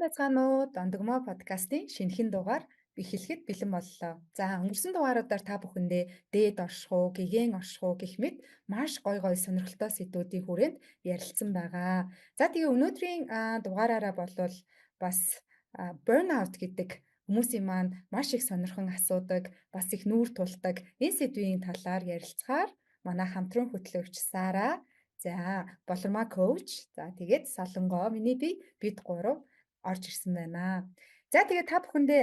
Байцгаана уу? Дондогмо подкастын шинэхэн дугаар эхлэхэд бэлэн боллоо. За өнгөрсөн дугааруудаар та бүхэндээ дээд оршихуй, гэгэн оршихуй гэх мэт маш гой гой сонирхолтой сэдвүүдийн хүрээнд ярилцсан байгаа. За тэгээ өнөөдрийн дугаараараа болвол бас burnout гэдэг хүмүүсийн маань маш их сонирхон асуудаг, бас их нүүр тулдаг энэ сэдвийн талаар ярилцахаар манай хамтран хөтлөгч Сара, за болормаа коуч, за тэгээд Солонгоо миний бид гурав орж ирсэн байна. За тэгээд та бүхэндээ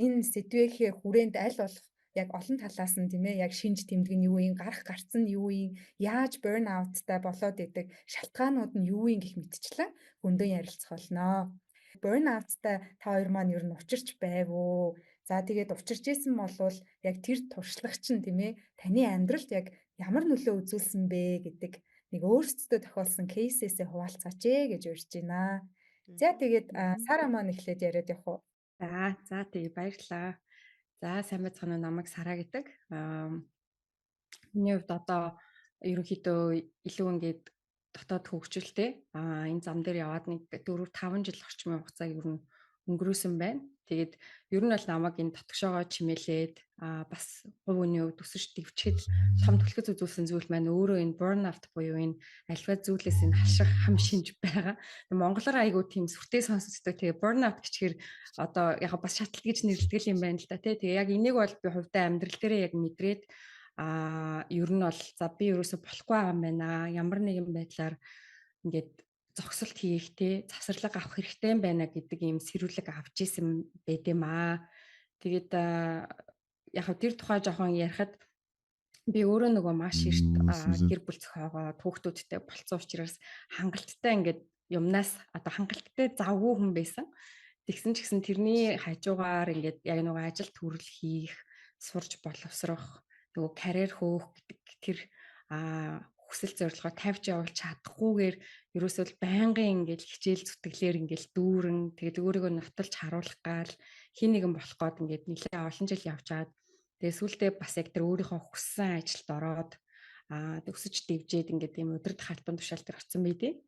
энэ сэдвийн хүрээнд аль болох яг олон талаас нь тийм ээ яг шинж тэмдэг нь юу юм, гарцсан нь юу юм, яаж burnout-тай болоод идэг шалтгаанууд нь юу юм гэх мэтчлэн хөндөн ярилцах болно. Burnout-тай та хоёр маань ер нь учирч байв уу? За тэгээд учирч исэн болвол яг тэр туршлагач нь тийм ээ таны амьдралд яг ямар нөлөө үзүүлсэн бэ гэдэг нэг өөрсдөө тохиолсон кейсээсээ хуваалцаач гэж урьж байна. За тэгээд Сара маань эхлээд яриад явах уу? За тэгээ баярлалаа. За сайн байцгаана уу, намайг Сара гэдэг. Миний хувьд одоо ерөнхийдөө илүү ингээд дотоод хөгжилтэй энэ зам дээр яваад нэг 4-5 жил орчмын хугацааг ер нь өнгөрөөсөн байна. Тэгээд ер нь бол намайг энэ дотгошоогоо чимээлээд бас хувь хүний хувьд өсөж дэвчэхэд том түлхэц үзүүлсэн зүйл маань өөрөө энэ burnout буюу энэ альва зүйлээс энэ хаших хам шинж байгаа. Монголоор айгуу тийм сүртэй сонсогддог. Тэгээ burnout гэчихэр одоо яг бас шатлал гэж нэрлэдэг юм байна л да тий. Тэгээ яг энийг бол би хувьдаа амьдрал дээрээ яг мэдрээд ер нь бол за би ерөөсө болохгүй байгаа юм байна. Ямар нэгэн байдлаар ингээд зогсолт хийх те завсарлага авах хэрэгтэй юм байна гэдэг ийм сэрүүлэг авч исэн байт юм аа. Тэгээд яг тэр тухай жоохон ярихад би өөрөө нөгөө маш их гэр бүл зохиогоо хүүхдүүдтэй болцсон учраас хангалттай ингээд юмнаас одоо хангалттай завгүй хүн байсан. Тэгсэн ч гэсэн тэрний хажуугаар ингээд яг нөгөө ажил төрөл хийх, сурж боловсрох, нөгөө карьер хөөх гэдэг тэр хүсэл зорилгоо тавьж явуулж чадахгүйгээр ерөөсөө л байнгын ингээл хичээл зүтгэлээр ингээл дүүрэн тэгээд өөрийгөө нотолж харуулах гал хин нэгэн болох гээд ингээд нэлээ олон жил явжгаад тэгээд сүүлдээ бас яг тэр өөрийнхөө хүссэн ажилд ороод өсөж дэвжээд ингээд ийм удирдах албан тушаал дээр очсон байдیں۔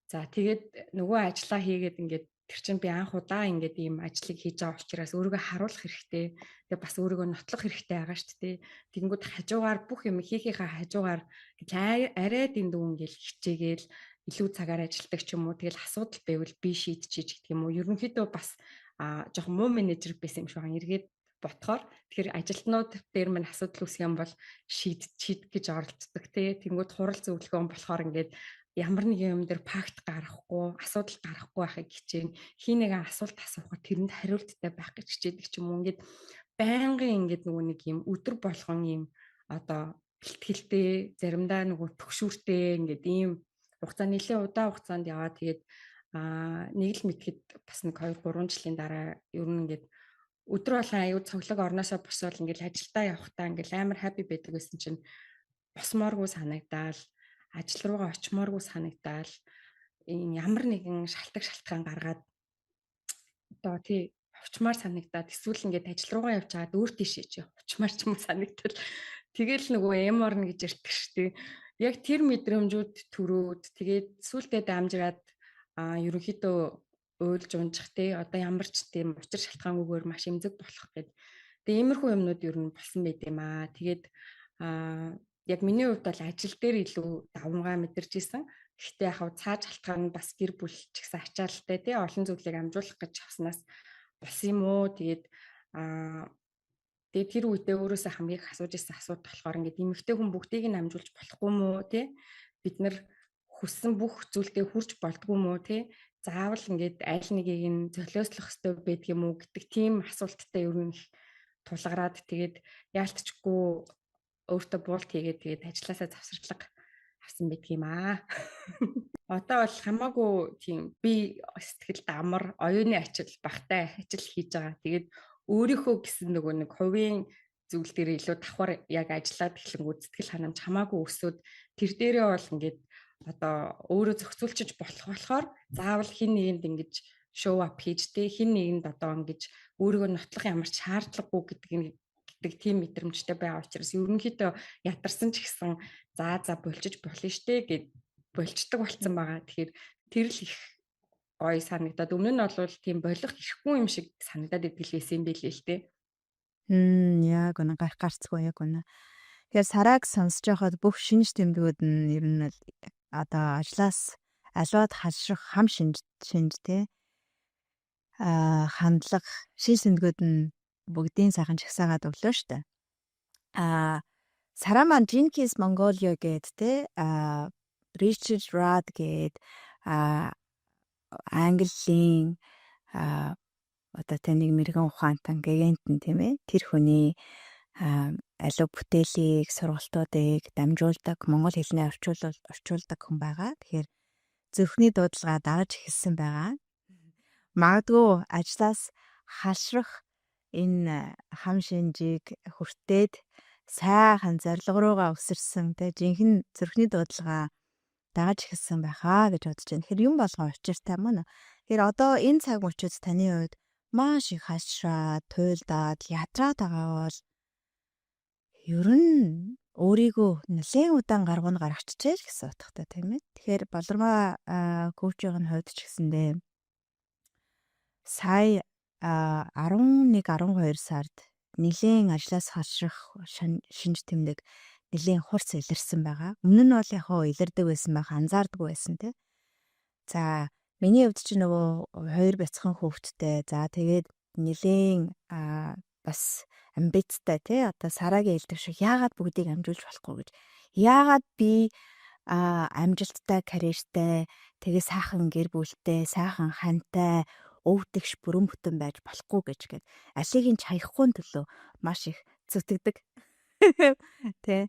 За тэгээд нөгөө ажлаа хийгээд ингээд тэр чинь би анх удаа ингээд ийм ажлыг хийж байгаа учраас өөрийгөө харуулах хэрэгтэй. Тэгээ бас өөрийгөө нотлох хэрэгтэй байгаа шүү дээ. Тэгэнгүүт хажуугаар бүх юм хийхийнхаа хажуугаар арай дэндүү ингээл хичээгээл илүү цагаар ажилладаг ч юм уу. Тэгэл асуудал байвал би шийдчихэж гэдэг юм уу. Ерөнхийдөө бас жоохон муу менежер байсан юм шиг байгаа. Эргээд ботхоор тэгэхээр ажилтнууд дээр мань асуудал үүсэх юм бол шийд гэж оролцдог тий. Тэнгүүд хурал зөвлөгөөн болохоор ингээд ямар нэг юм дээр факт гаргахгүй, асуудал гаргахгүй байхыг хичээн. Хий нэгэн асуулт асуухад тэрэнд хариулттай байх гэж хичээдэг ч юм уу. Ингээд байнгын ингээд нөгөө нэг юм өдөр болгон юм одоо бэлтгэлтэй, заримдаа нөгөө төгшүүртэй ингээд ийм хугацаа нэлээд удаан хугацаанд яваа. Тэгээд нэг л мэтгэд бас нэг 2-3 жилийн дараа ер нь ингээд өдөр болгон аюу цоглог орноосоо босвол ингээл ажилдаа явахдаа ингээл амар happy байдаг гэсэн чинь босмооргүй санагдаал, ажил руугаа очимооргүй санагдаал, ямар нэгэн шалтгаан гаргаад одоо тий хувчмаар санагдаад эсвэл ингээд ажил руугаа явж чаад өөр тийшээ чи хувчмаар ч юм санагдвал тэгэл нөгөө эморно гэж ирдэг штеп. Яг тэр мэдрэмжүүд төрөөд тэгээд сүултээ дамжраад ерөнхийдөө уйлж унжих те одоо ямар ч тийм учир шалтгаангүйгээр маш эмзэг болох гэд. Тэгээ иймэрхүү юмнууд ер нь болсон байт юм аа. Тэгээд яг миний хувьд бол ажил дээр илүү давмгаа мэдэрч исэн. Гэхдээ яг цааш шалтгаан нь бас гэр бүл ч гэсэн ачаалттай тий олон зүйлийг амжуулах гэж авснаас болсон юм уу. Тэгээд тэр үедээ өөрөөсөө хамгийн их асууж ирсэн асуудал болохоор ингээд эмэгтэй хүн бүгдийг нь амжуулж болохгүй мүү тий бид нар хүссэн бүх зүйлдээ хүрч болдгоо мүү тий заавал ингээд аль нэгийг нь золиослох хэрэгтэй байдаг юм уу гэдэг тийм асуулттай ер нь тулгараад тэгээд яалтчгүй өөртөө буулт хийгээд тэгээд ажилласаа завсарлага авсан байдаг юм аа. Одоо бол хамаагүй тийм би сэтгэлд амар оюуны ачаал багтай ажил хийж байгаа. Тэгээд өөрийнхөө гэсэн нөгөө нэг хувийн зүйл дээр илүү давхар яг ажиллаад эхлэнгүүд сэтгэл ханамж хамаагүй өсөөд тэр дээрээ бол ингээд одоо өөрөө зохицуулчих болохоор заавал хин нэгэнд ингэж шоу ап хийж тэ хин нэгэнд одоо ингэж өөрийгөө нотлох ямар ч шаардлагагүй гэдэг тийм мэдрэмжтэй байгаа учраас ерөнхийдөө ядарсан ч гэсэн за болчих болно штэ гэд болчдөг болцсон байгаа. Тэгэхээр тэр л их гоё санагдаад өмнө нь бол тийм болох ихгүй юм шиг санагдаад идэг л байсан юм билээ л дээ. Яг үнэ гарцгүй яг үнэ. Тэгэхээр сараг сонсож байхад бүх шинж тэмдгүүд нь ер нь л одоо ажлаас аливаад хашрах хам шинж те хандлага шинж тэмдгүүд нь бүгдийн сайхан чагсаагаад өглөө штэ. Сараа маань Jenkins Mongolia гээд те Richard Rudd гээд Английн одоо таныг мэрэгэн ухаантан гэгэнтэн тийм ээ тэр хүний аливаа бүтээлийг сургалтуудыг дамжуулдаг монгол хэлний орчуулдаг хүн байгаа. Тэгэхээр зөвхний дуудлага дагаж эхэлсэн байгаа. Магадгүй ажлаас хашрах энэ хам шинжийг хүртээд сайхан зорилго руугаа өсөрсөн те жинхэнэ зүрхний дуудлага дагаж эхэлсэн байхаа гэж бодож байна. Тэгэхээр юм болгоо учиртай мөн. Тэгэхээр одоо энэ цаг мөчид таны хувьд маш их хашраад, туйлдаад, ядраад байгаа бол ер нь өөрийгөө нэлээд удаан гаргуун гаргачихжээ л гэсэн утгатай тийм ээ. Тэгэхээр болормоо коучийн хувьд ч гэсэндээ сая 11-12 сард нэлийн ажлаас хашрах шинж тэмдэг нэлийн хурц илэрсэн байгаа. Өмнө нь бол яг хоо илэрдэг байсан байх, анзаардаггүй байсан тийм. За миний хувьд ч нөгөө 2 бяцхан хүүхэдтэй. За тэгээд нэлийн бас амбицтай тий одоо сарагийн хэлдэг шиг яагаад бүгдийг амжуулж болохгүй гэж. Яагаад би амжилттай карьертэй тэгээ сайхан гэр бүлтэй, сайхан хантай, өвдөгш бүрэн бүтэн байж болохгүй гэж гээд алийг нь чаяхгүй төлөө маш их зүтгэдэг. Тэ.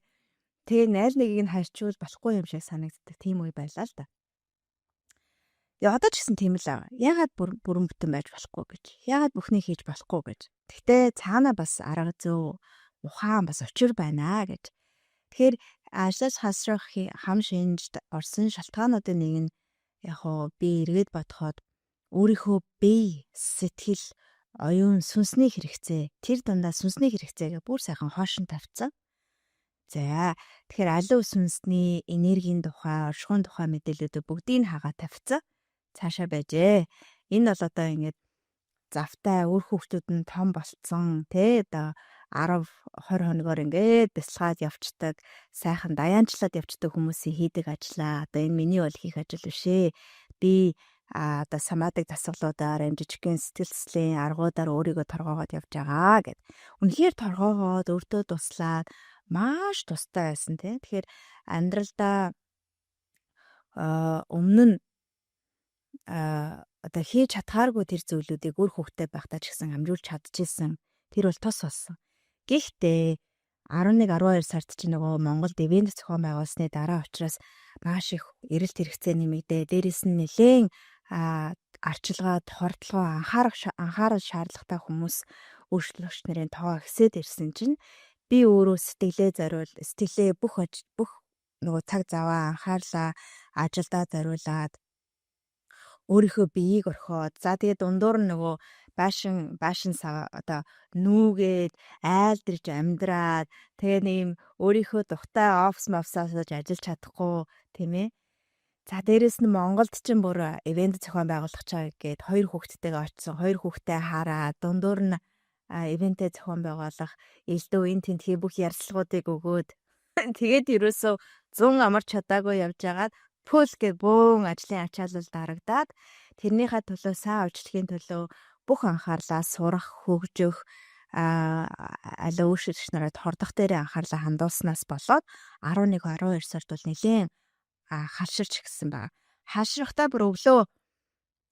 Тэгээ найл нэгийг нь хайчвал болохгүй юм шиг санагддаг тийм үе байлаа л да. Одоо ч гэсэн тийм л байгаа. Ягаад бүрэн бүтэн байж болохгүй гэж. Ягаад бүхнийг хийж болохгүй гэж. Гэхдээ цаана бас арга зүй ухаан бас учир байна гэж. Тэгэхээр ажлаас хасрах хам шинжд орсон шалтгаануудын нэг нь яг хоо би эргээд бодоход өөрийнхөө бие, сэтгэл, оюун, сүнсний хэрэгцээ, тэр дундаа сүнсний хэрэгцээгээ бүр сайхан хоошин тавьцсан. За тэгэхээр аливаа сүнсний энергийн тухай, оршихуйн тухай мэдээлэлүүд бүгдийг хагаа тавьцсан. Цаашаа байжээ. Энэ бол одоо ингээд завтай өөр хүүхдүүд нь том болцсон тий одоо 10-20 хоногоор ингээд бяцлагаад явцдаг сайхан даяанчлаад явцдаг хүмүүсийн хийдэг ажлаа одоо энэ миний бол хийх ажил биш ээ. Би одоо самаадаг дасгалуудаар энэ жижигхэн сэтгэл зүйн аргуудаар өөрийгөө торгоогоод явж байгаа гэд. Үнэхээр торгоогоод өөртөө туслаад маш тустай байсан тий. Тэгэхээр амьдралдаа өмнө нь одоо хийж чадхааргүй тэр зүйлүүдийг өөр хүүхдтэй байхдаа ч гэсэн амжуулж чадчихсан. Тэр бол тус болсон. Гэхдээ 11-12 сард чи нөгөө Монголд ивент зохион байгуулсны дараа учраас маш их эрэлт хэрэгцээ нэмэгдээ. Дээрээс нь нэлээд арчилгаад хордлогоо анхаарал шаардлагатай хүмүүс өөрчлөгч нарын тоо ихсээд ирсэн чинь би өөрөө сэтгэлээ бүх нөгөө цаг заваа анхаарлаа ажилдаа зориулаад өөрийнхөө биеийг орхиод за тэгээд дундуур нь нөгөө баашин одоо нүүгээд айлдэрж амьдраад тэгээд нэм өөрийнхөө тухтай офс мавсаасж ажиллаж чадахгүй тийм ээ. За дээрэс нь Монголд ч бүр ивент зохион байгуулах чаа гээд 2 хүүхэдтэйгээ очсон. 2 хүүхэдтэй хараад дундуур нь ивентээ зохион байгуулах элдв эн тентхий бүх ярилцлагуудыг өгөөд тэгээд ерөөсөө 100 амар чадаагүй явж агаад пул гэж бөөн ажлын ачаалал дарагдаад тэрнийхээ төлөө сайн үйлчлэхийн төлөө бүх анхаарлаа сурах, хөгжих аль өөрчлөгч нараад хордох дээр анхаарлаа хандуулснаас болоод 11-12 сард бол нэлийн хаширч гисэн байна. Хашрахтаа бүр өглөө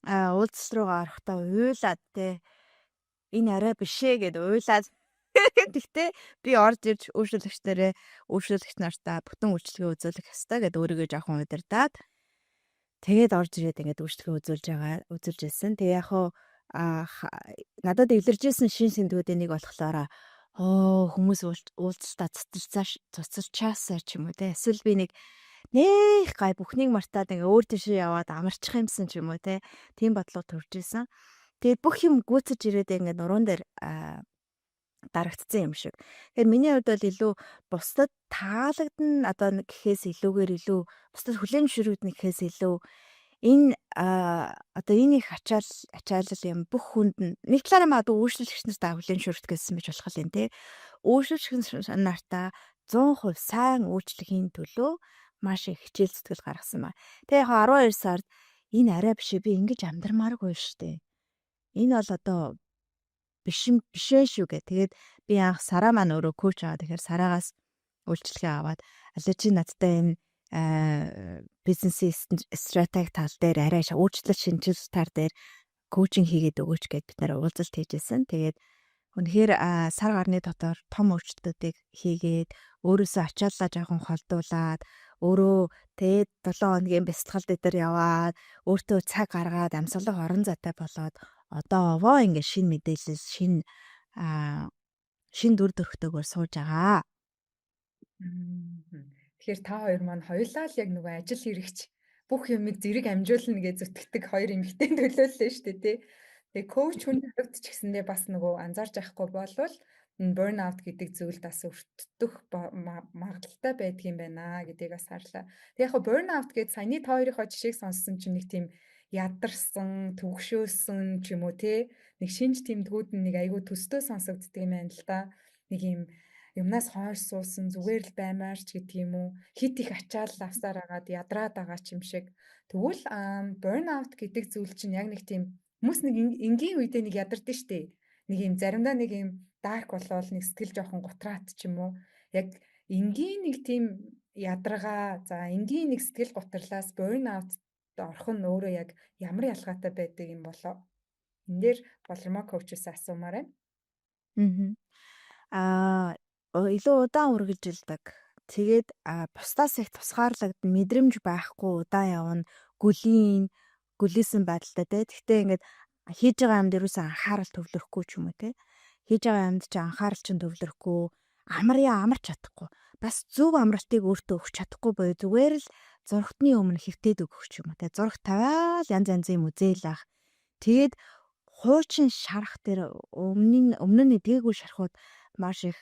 уулзс руугаа орохдоо уйлаад те энэ арай бишээ гэд уйлаад тэгтээ би орж ирж өөрчлөгч нартаа бүтэн үйлчлэгээ үзүүлэх ёстой гэд өөрийгөө жоохон удирдаад тэгээд орж ирээд ингээд үйлчлэгээ үзүүлж ирсэн. Тэгээ яг хуу надад илэрж исэн шин сэндүүдийн нэг болохоор хүмүүс уулзалтаа цуцарчаасаа ч юм уу те эсвэл би нэг нэх гай бүхнийг мартаад ингээ өөр тийшээ яваад амарчих юмсан ч юм уу те тийм бодлого төрж исэн. Тэгээд бүх юм гүйцэж ирээд ингээ нуруунд дээр дарагдсан юм шиг. Тэгэхээр миний хувьд бол илүү бусдад таалагдана одоо гэхээс илүүгээр илүү бусдад хүлээн зөвшөөрөгдөн гэхээс илүү Энэ одоо энэ их ачаалал юм бүх хүнд нэг талаараа магадгүй үйлчлэгч нарт хүлэн шүрдгэсэн байж болох юм тий. Үйлчлэгч нартаа 100% сайн үйлчлэхийн төлөө маш их хичээл зүтгэл гаргасан ба. Тэгээ яг 12 сард энэ арай биш би ингэж амьдрмааргүй штэ. Энэ бол одоо бишээ шүү гэ. Тэгээд би анх Сараа маань өөрөө коуч аваад тэгэхээр Сараагаас үйлчлэгээ аваад аль чи надтай энэ бизнес стратеги тал дээр арай өөрчлөлт шинжил тал дээр коучинг хийгээд өгөөч гэд бид нэр уулзалт хийжсэн. Тэгээд үнэхээр сар гарны дотор том өөрчлөлтүүдийг хийгээд өөрөөсөө ачааллаа жоохон холдуулаад өөрөө тэгээд 7 хоногийн бясалгал дээр яваад өөртөө цаг гаргаад амьсгалах орон зайтай болоод одоо овоо ингэ шин мэдээлэл шин дүр төрхтэйгээр сууж байгаа. Тэгэхээр та хоёр маань хоёулаа л яг нөгөө ажил хэрэгч бүх юмыг зэрэг амжуулна гэж зүтгэдэг хоёр эмэгтэй төлөөллөө шүү дээ тий. Тэгээ коуч хүний хувьд ч гэсэндээ бас нөгөө анзаарч авахгүй болвол энэ burnout гэдэг зүйлд бас өртдөх магадaltaй байдаг юм байна гэдгийг бас харлаа. Тэгээ яг burnout гэж саяны та хоёрынхоо жишээг сонссон чинь нэг тийм ядарсан, түгшөөсөн ч юм уу тий. Нэг шинж тэмдгүүд нь нэг айгүй төстөө сонсогддог юм байна л да. Нэг юм юмнаас хойш суусан зүгээр л баймаар ч гэдэг юм уу хит их ачаал авсаар агаад ядраад байгаа ч юм шиг. Тэгвэл burnout гэдэг зүйл чинь яг нэг тийм хүмүүс нэг энгийн үедээ нэг ядардаг штэ. Нэг юм заримдаа нэг юм dark болвол нэг сэтгэл жоохон гутраат ч юм уу. Яг энгийн нэг тийм ядаргаа за энгийн нэг сэтгэл гутралаас burnout орох нь өөрөө яг ямар ялгаатай байдаг юм болоо. Энд дээр болормоо коучээс асуумаар байна. Илүү удаан үргэлжилдэг. Тэгээд бусдаас их тусгаарлагдсан мэдрэмж байхгүй удаан явна. Гүлээсэн байдалтай те. Гэхдээ ингээд хийж байгаа юмд юусэн анхаарал төвлөрөхгүй ч юм уу те. Хийж байгаа юмд чи анхаарал чинь төвлөрөхгүй, амарч чадахгүй. Бас зөв амралтыг өөртөө өгч чадахгүй боё. Зүгээр л зургатны өмнө хэвтээд өгөх ч юм уу те. Зураг тавиал янз янзын музейл ах. Тэгээд хуучин шарах дээр өмнө нь дээгүүр шарахууд маш их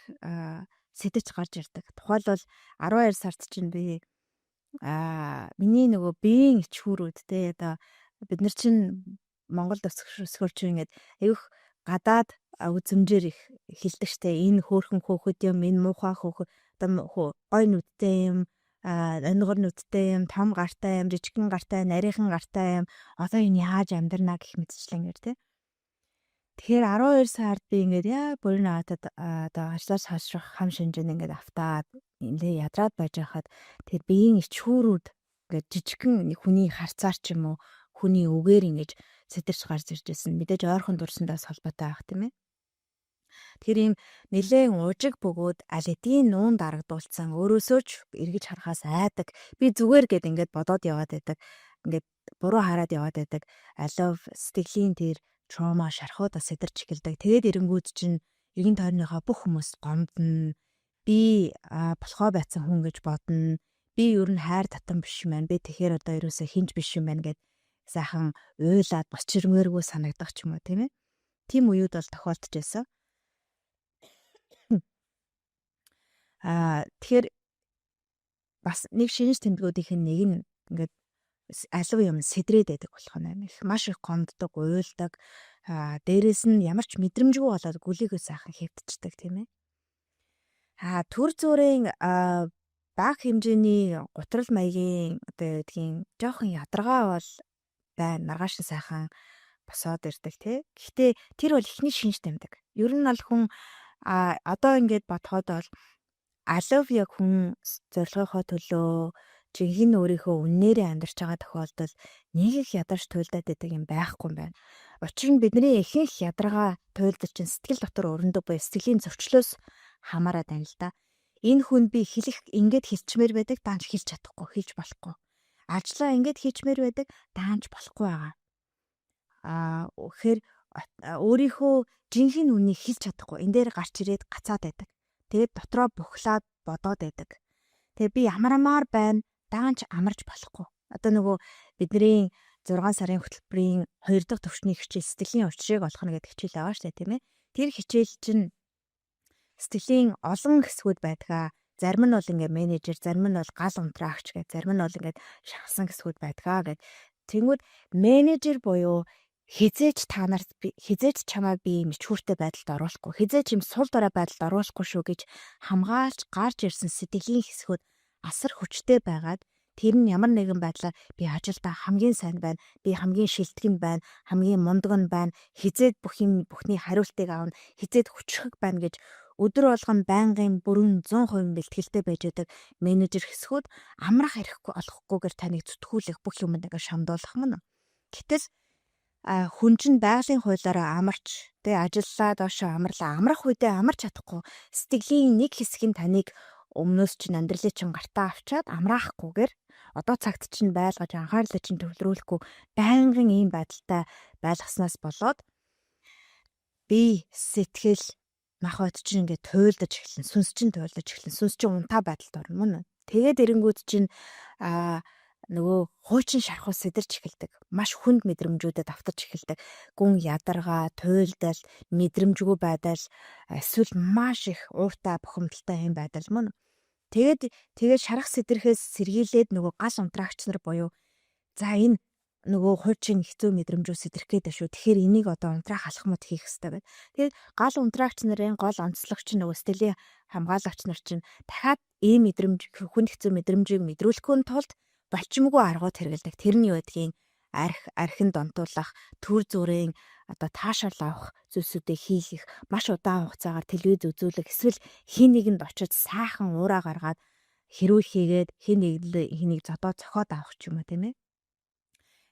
сэтэж гарч ирдэг. Тухайлбал 12 сард чинь би миний нөгөө биеийн ичхүүрүүд те одоо бид нар чинь Монгол өсгөлч ингээд аюух гадаад үзмжээр их хилдэг штэ. Энэ хөөрхөн хөөхөд юм, энэ муухай хөөхөд одоо гой нүдтэй юм, онгор нүдтэй юм, том гартай юм, жижигхэн гартай, нарийнхан гартай юм. Одоо энэ яаж амьдрнаа гэх мэтчлэн гэр те. Тэгэхээр 12 сард би ингээд яг burnout-ад одоо ажлаас хашрах хам шинжээн ингээд автаад нэлээ ядраад байж хахад тэр биеийн ичхүүрүүд ингээд жижигхэн нэг хүний харцаар ч юм уу хүний үгээр ингэж сэтэрч гарч ирж байсан. Мэдээж ойрхон дурсандаас холбоотой байх тийм ээ. Тэр ийм нэлээд уужиг бөгөөд аль эдийн нуун дарагдуулсан өөрөөсөө ч эргэж харахаас айдаг. Би зүгээр гэд ингээд бодоод яваад байдаг. Ингээд буруу хараад яваад байдаг. Алив сэтгэлийн тэр trauma шархуудаас сэтэрч эхэлдэг. Тэгээд эренгүүд чинь эргэн тойрныхоо бүх хүмүүс гомдно. Би болохоо байцсан хүн гэж бодно. Би ер нь хайр татан биш юм байна. Би тэгэхээр одоо ерөөсөө хинж биш юм байна гэд сайхан уйлаад бас чирмээргүй санагдах ч юм уу тийм ээ. Тим үеуд бол тохиолдож байсан. Тэгэхээр бас нэг шинж тэмдгүүдийнх нь нэг нь ингээд алив юм сэдрээд байдаг болох нь маш их гомддог, уйлдаг. Дээрээс нь ямар ч мэдрэмжгүй болоод гүлийгөө сайхан хэвтчихдэг тийм ээ. Төр зүрийн бага хэмжээний гутрал маягийн одоо гэдгийг жоохон ядаргаа бол байна. Маргааш нь сайхан босоод ирдэг тий. Гэхдээ тэр бол ихний шинж тэмдэг. Ер нь бол хүн одоо ингээд бодоход бол алив яг хүн зорилгынхоо төлөө жинхэнэ өөрийнхөө үннээрээ амьдарч байгаа тохиолдолд нэг их ядарч туйлдаад байдаг юм байхгүй юм байна. Учир нь бидний ихэнх ядаргаа туйлдаж чинь сэтгэл дотор өрнөдөг буюу сэтгэлийн зөрчлөөс хамаарат байна л да. Энэ хүн би ингээд хэлчмээр байдаг, даанч хэлж чадахгүй, хэлж болохгүй. Ажлаа ингээд хийчмээр байдаг, даанч болохгүй байгаа. Тэгэхээр өөрийнхөө жинхэнэ үнийг хэлж чадахгүй. Энэ дээр гарч ирээд гацаад байдаг. Тэгээд дотроо бухлаад бодоод байдаг. Тэгээ би ямаар байна, даанч амарч болохгүй. Одоо нөгөө бидний 6 сарын хөтөлбөрийн 2 дахь төвчний хичээл сэтгэлийн учрыг олох нь гэдэг хичээл байгаа шүү дээ, тийм ээ. Тэр хичээл чинь сэтгэлийн олон хэсгүүд байдгаа. Зарим нь бол ингээ менежер, зарим нь бол гал унтраагч гэх, зарим нь бол ингээ шахсан хэсгүүд байдгаа гэд Тэнгүүд менежер буюу хизээч чамайг би ийм ичхүүртэй байдалд оруулахгүй, хизээч ийм сул дорой байдалд оруулахгүй шүү гэж хамгаалж гарч ирсэн сэтгэлийн хэсгүүд асар хүчтэй байгаад тэр нь ямар нэгэн байдлаар би ажилдаа хамгийн сайн байна, би хамгийн шилдэг нь байна, хамгийн мундаг нь байна, хизээд бүхний хариултыг аавна, хизээд хүчрэх байна гэж өдөр болгон байнгын бүрэн 100% бэлтгэлтэй байж байдаг менежер хэсгүүд амрах олохгүйгээр таныг зүтгүүлэх бүх юмд ингээ шамдуулах мөн. Гэтэл хүн чинь байгалийн хуулиараа амарч ажиллаа доошоо амрах үедээ амарч чадахгүй сэтгэлийн нэг хэсэг нь таныг өмнөөс чинь амьдралын чинь гартаа авчаад амраахгүйгээр одоо цагт чинь байлгаж анхаарлаа чинь төвлөрүүлэхгүй байнгын ийм байдалтай байлгаснаас болоод бие сэтгэл махбод чинь ингээд туйлдаж эхэлнэ. Сүнс чинь туйлдаж эхэлнэ. Сүнс чинь унтаа байдалд орно мөн. Тэгээд эренгүүд чинь нөгөө хуучин шархуу сэтэрч эхэлдэг. Маш хүнд мэдрэмжүүдэд автаж эхэлдэг. Гүн ядаргаа, туйлдал, мэдрэмжгүй байдал, эсвэл маш их ууртай бухимдалтай юм байдал мөн. Тэгээд шарах сэтэрхээс сэргийлээд нөгөө гал унтраагч нар буюу за энэ нөгөө хуучин хэцүү мэдрэмжүү сэтрэх гээд шүү. Тэгэхээр энийг одоо унтраах алхмууд хийх хэрэгтэй байна. Тэгээд гал унтраагч нарын гол онцлогч нөгөө сэтгэлийн хамгаалагч нар чинь дахиад ийм мэдрэмж хүнд хэцүү мэдрэмжийг мэдрүүлэхүүн тулд болчимгүй аргууд хэрэгэлдэг. Тэр нь юу гэдгийг архинд онтуулах, төр зүрийн одоо таашаал авах зүйлсүүдийг хийх, маш удаан хугацаагаар телевиз үзүүлэх, эсвэл хин нэгэнд очиж сайхан уураа гаргаад хэрүүл хийгээд хин нэг зодоо цохоод авах ч юм уу тийм ээ.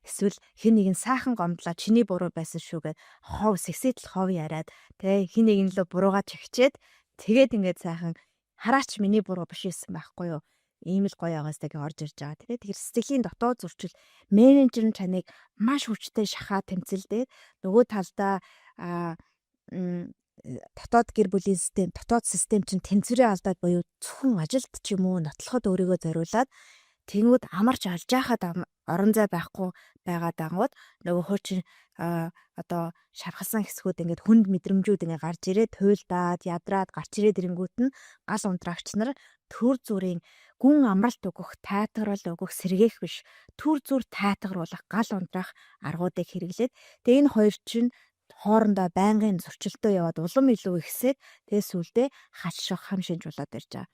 Эсвэл хин нэгэн сайхан гомдлоо чиний буруу байсан шүү гэд хов сэгсэдэл хов яриад тэ хин нэгэн лөө буруугаа чигчээд тэгээд ингээд сайхан хараач миний буруу биш байсан байхгүй юу? Ийм л гоё агаастай гэж орж ирж байгаа. Тэгэхээр сэтгэлийн дотоод зурчил менежер нь таныг маш хүчтэй шахаа тэмцэлдээд нөгөө талдаа дотоод гэр бүлийн систем, дотоод систем чинь тэнцвэрээ алдаад буюу зөвхөн ажилд ч юм уу нотлоход өөрийгөө зориулаад тэнгүүд амарч алж яхад орон зай байхгүй байгаа дангууд нөгөө хуучин одоо шархалсан хэсгүүд ингээд хүнд мэдрэмжүүд ингээд гарч ирээд туйлдаад ядраад гарч ирээд ирэнгүүт нь гал унтраагч нар төр зүрийн гүн амралт өгөх, тайтгарал өгөх, сэргээх биш төр зүр тайтгаруулах, гал унтраах аргуудыг хэрэглээд тэгээ энэ хоёр чинь хоорондоо байнгын зөрчилтөө яваад улам илүү ихсээд тэгээ сүулдэ хаших хам шинж болоод ирж байгаа.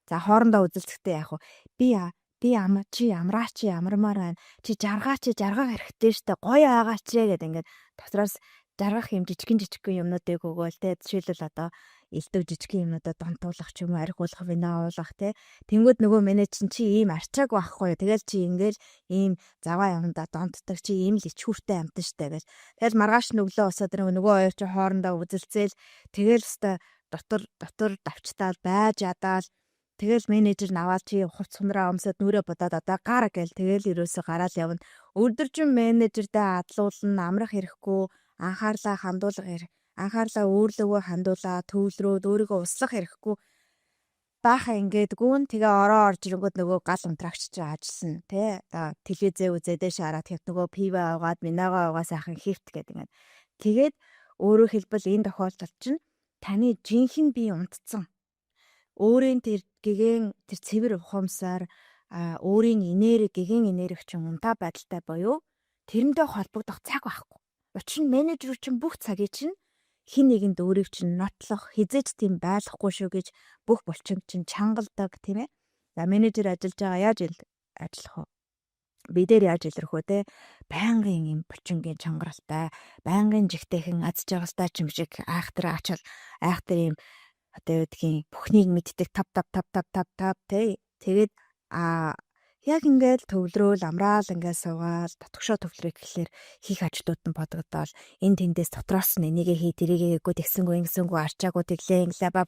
За хоорондоо үзэлцэхдээ яг би амраач амармаар байна. Чи жаргаа хэрэгтэй штэ. Гоё байгаач гэдэг ингээд дотроос жаргах юм жижигхэн юмнуудыг өгөөл те. Жишээлбэл одоо элдв жижигхэн юмнуудад донтуулах ч юм уу, архиулах, вино уулах те. Тэнгүүд нөгөө менеж чи ийм арчааг байхгүй. Тэгэл чи ингээл ийм заваа юмдаа донтдаг чи ийм л ичхүүртэй амтан штэ гэж. Тэгэл маргааш нүглөө усаад нөгөө хоёр чи хоорондоо үзэлцээл тэгэл өстө дотор давчтаал байж ядаал тэгэл менежер наваад чи хувц сунраа өмсөд нүрэ бодоод одоо гар гээл тэгэл ерөөсө гараал явна. Өдөржин менежердээ адлуулна, амрах хэрэггүй, анхаарлаа өөрлөгөө хандуулаа, төвлөрөөд өөрийгөө услах хэрэггүй. Бааха ингээд гүн тэгээ ороо орж ирэнгүүт нөгөө гал унтраагч чи ажиллана тий. Телевизээ үзээд шараад тэгт нөгөө пива аваад, минагаа аваа сайхан хифт гэдэг ингээд. Тэгээд өөрөөр хэлбэл энэ тохиолдолд чинь таны жинхэнэ бие унтцсан. Өөрийн тэр цэвэр ухамсаар өөрийн гэгээн энерги чинь унтаа байдалтай боيو тэрнтэй холбогдох цаг байхгүй. Учир нь менежер чинь бүх цагийг чинь хин нэгэнд өөрийг чинь нотлох, хизээж тийм байхгүй шүү гэж бүх булчин чинь чангалдаг тийм ээ. За менежер ажиллаж байгаа яаж ажиллах вэ? Бидээр яаж илэрх вэ те? Байнгын юм булчингийн чангаралтай, байнгын жигтэйхэн аз жаргалтай ч юм шиг айхтар ийм одоо юудгийн бүхнийг мэддэг тав тий. Тэгээд яг ингээд төвлөрөөл амраал ингээд суугаал дотгошоо төвлөрөх гэхлээр хийх ажлууд нь бодогдоол энэ тэндээс дотроос нь энийгээ хий тэрийгээ эгөө тэгсэнгүү арчаагүй тэглээ инглээ ба.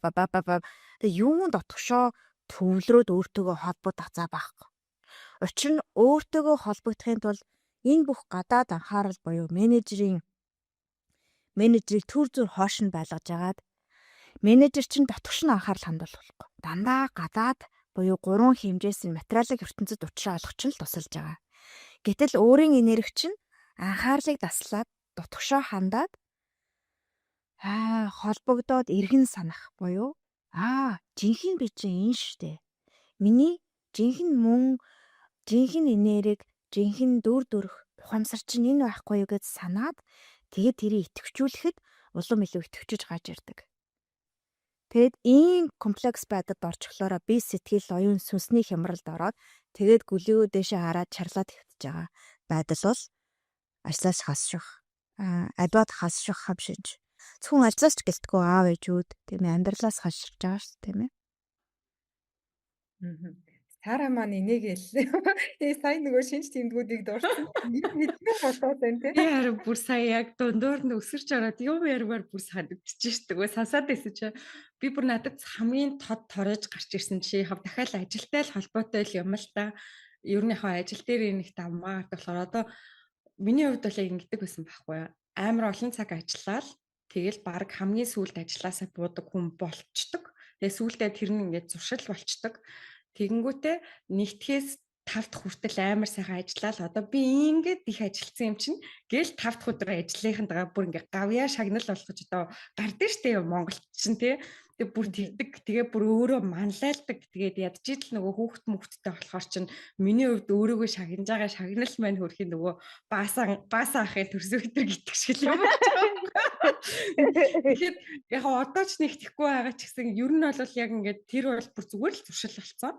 Тэгээ юун дотгошоо төвлөрөөд өөртөөгөө холбогдох зав байхгүй. Учир нь өөртөөгөө холбогдохын тулд энэ бүх гадаад анхаарал буюу менежерийг төр зүр хоош нь байлгаж агаад менежер чинь дотгош нь анхаарал хандуулах болохгүй. Дандаа гадаад буюу 3 хэмжээс нь материалын ертөнцид учраа олох чинь л тусалж байгаа. Гэтэл өөрийн энерги чинь анхаарлыг таслаад дотгошоо хандаад холбогдоод эргэн санах буюу жинхэнэ би чинь энэ штэ. Миний жинхэнэ энерги, жинхэнэ дүр төрх ухамсар чинь энэ байхгүй юу гэж санаад тэгээд тэрийг идэвхжүүлэхэд улам илүү идэвхжиж гарч ирдэг. Тэгэд ийм комплекс байдалд орчихлоороо би сэтгэл оюун сүнсний хямралд ороод тэгээд гүлөө дэшээ хараад чарлаад хэвтэж байгаа байдал бол ажлаас хасших альбаад хасших хам шинж. Зөвхөн ажлаас ч гэлтгүй аав ээжүүд тийм ээ амьдралаас хасширч байгаа шүү дээ тийм ээ. Сара маань инээгээл. Сая нөгөө шинж тэмдгүүдийг дурсан. Мэднэ болоод байна тий. Би харин бүр сая яг дундуур нь өсөрч ороод юм ярмаар бүр санагдчихэж шүү дээ. Сасаад байсан чи би бүр надад хамгийн тод торож гарч ирсэн чи яг дахиад ажилтай л холбоотой л юм л та. Ер нь яг ажил дээр нэг давмаар болохоор одоо миний хувьд бол яг ингэдэг байсан байхгүй юу. Амар олон цаг ажиллаад тэгэл баг хамгийн сүүлд ажилласаа буудаг хүн болчдөг. Тэгээ сүүлдээ тэр нь ингээд зуршил болчдөг. Тэгэнгүүтээ нэгтгэхээс 5 дахь хүртэл амар сайхан ажиллаа л одоо би ингээд их ажилтсан юм чинь гээл 5 дахь өдөр ажлынхаа бүр ингээ гавьяа шагнал болгож одоо гардыг штэ Монголд чинь тий. Тэгээ бүр тэгдэг тэгээ бүр өөрөө манлайлдаг тэгээд ядчийтл нөгөө хүүхэд мөхттэй болохоор чинь миний хувьд өөрийгөө шагнаж байгаа шагнал маань хөрхийн нөгөө баасан ахын төрсөн өдөр гитг шиг юм байна. Тэгэхээр яг одоо ч нэгтгэхгүй байгаа ч гэсэн ер нь бол яг ингээд тэр бол бүр зүгээр л зуршил болсон.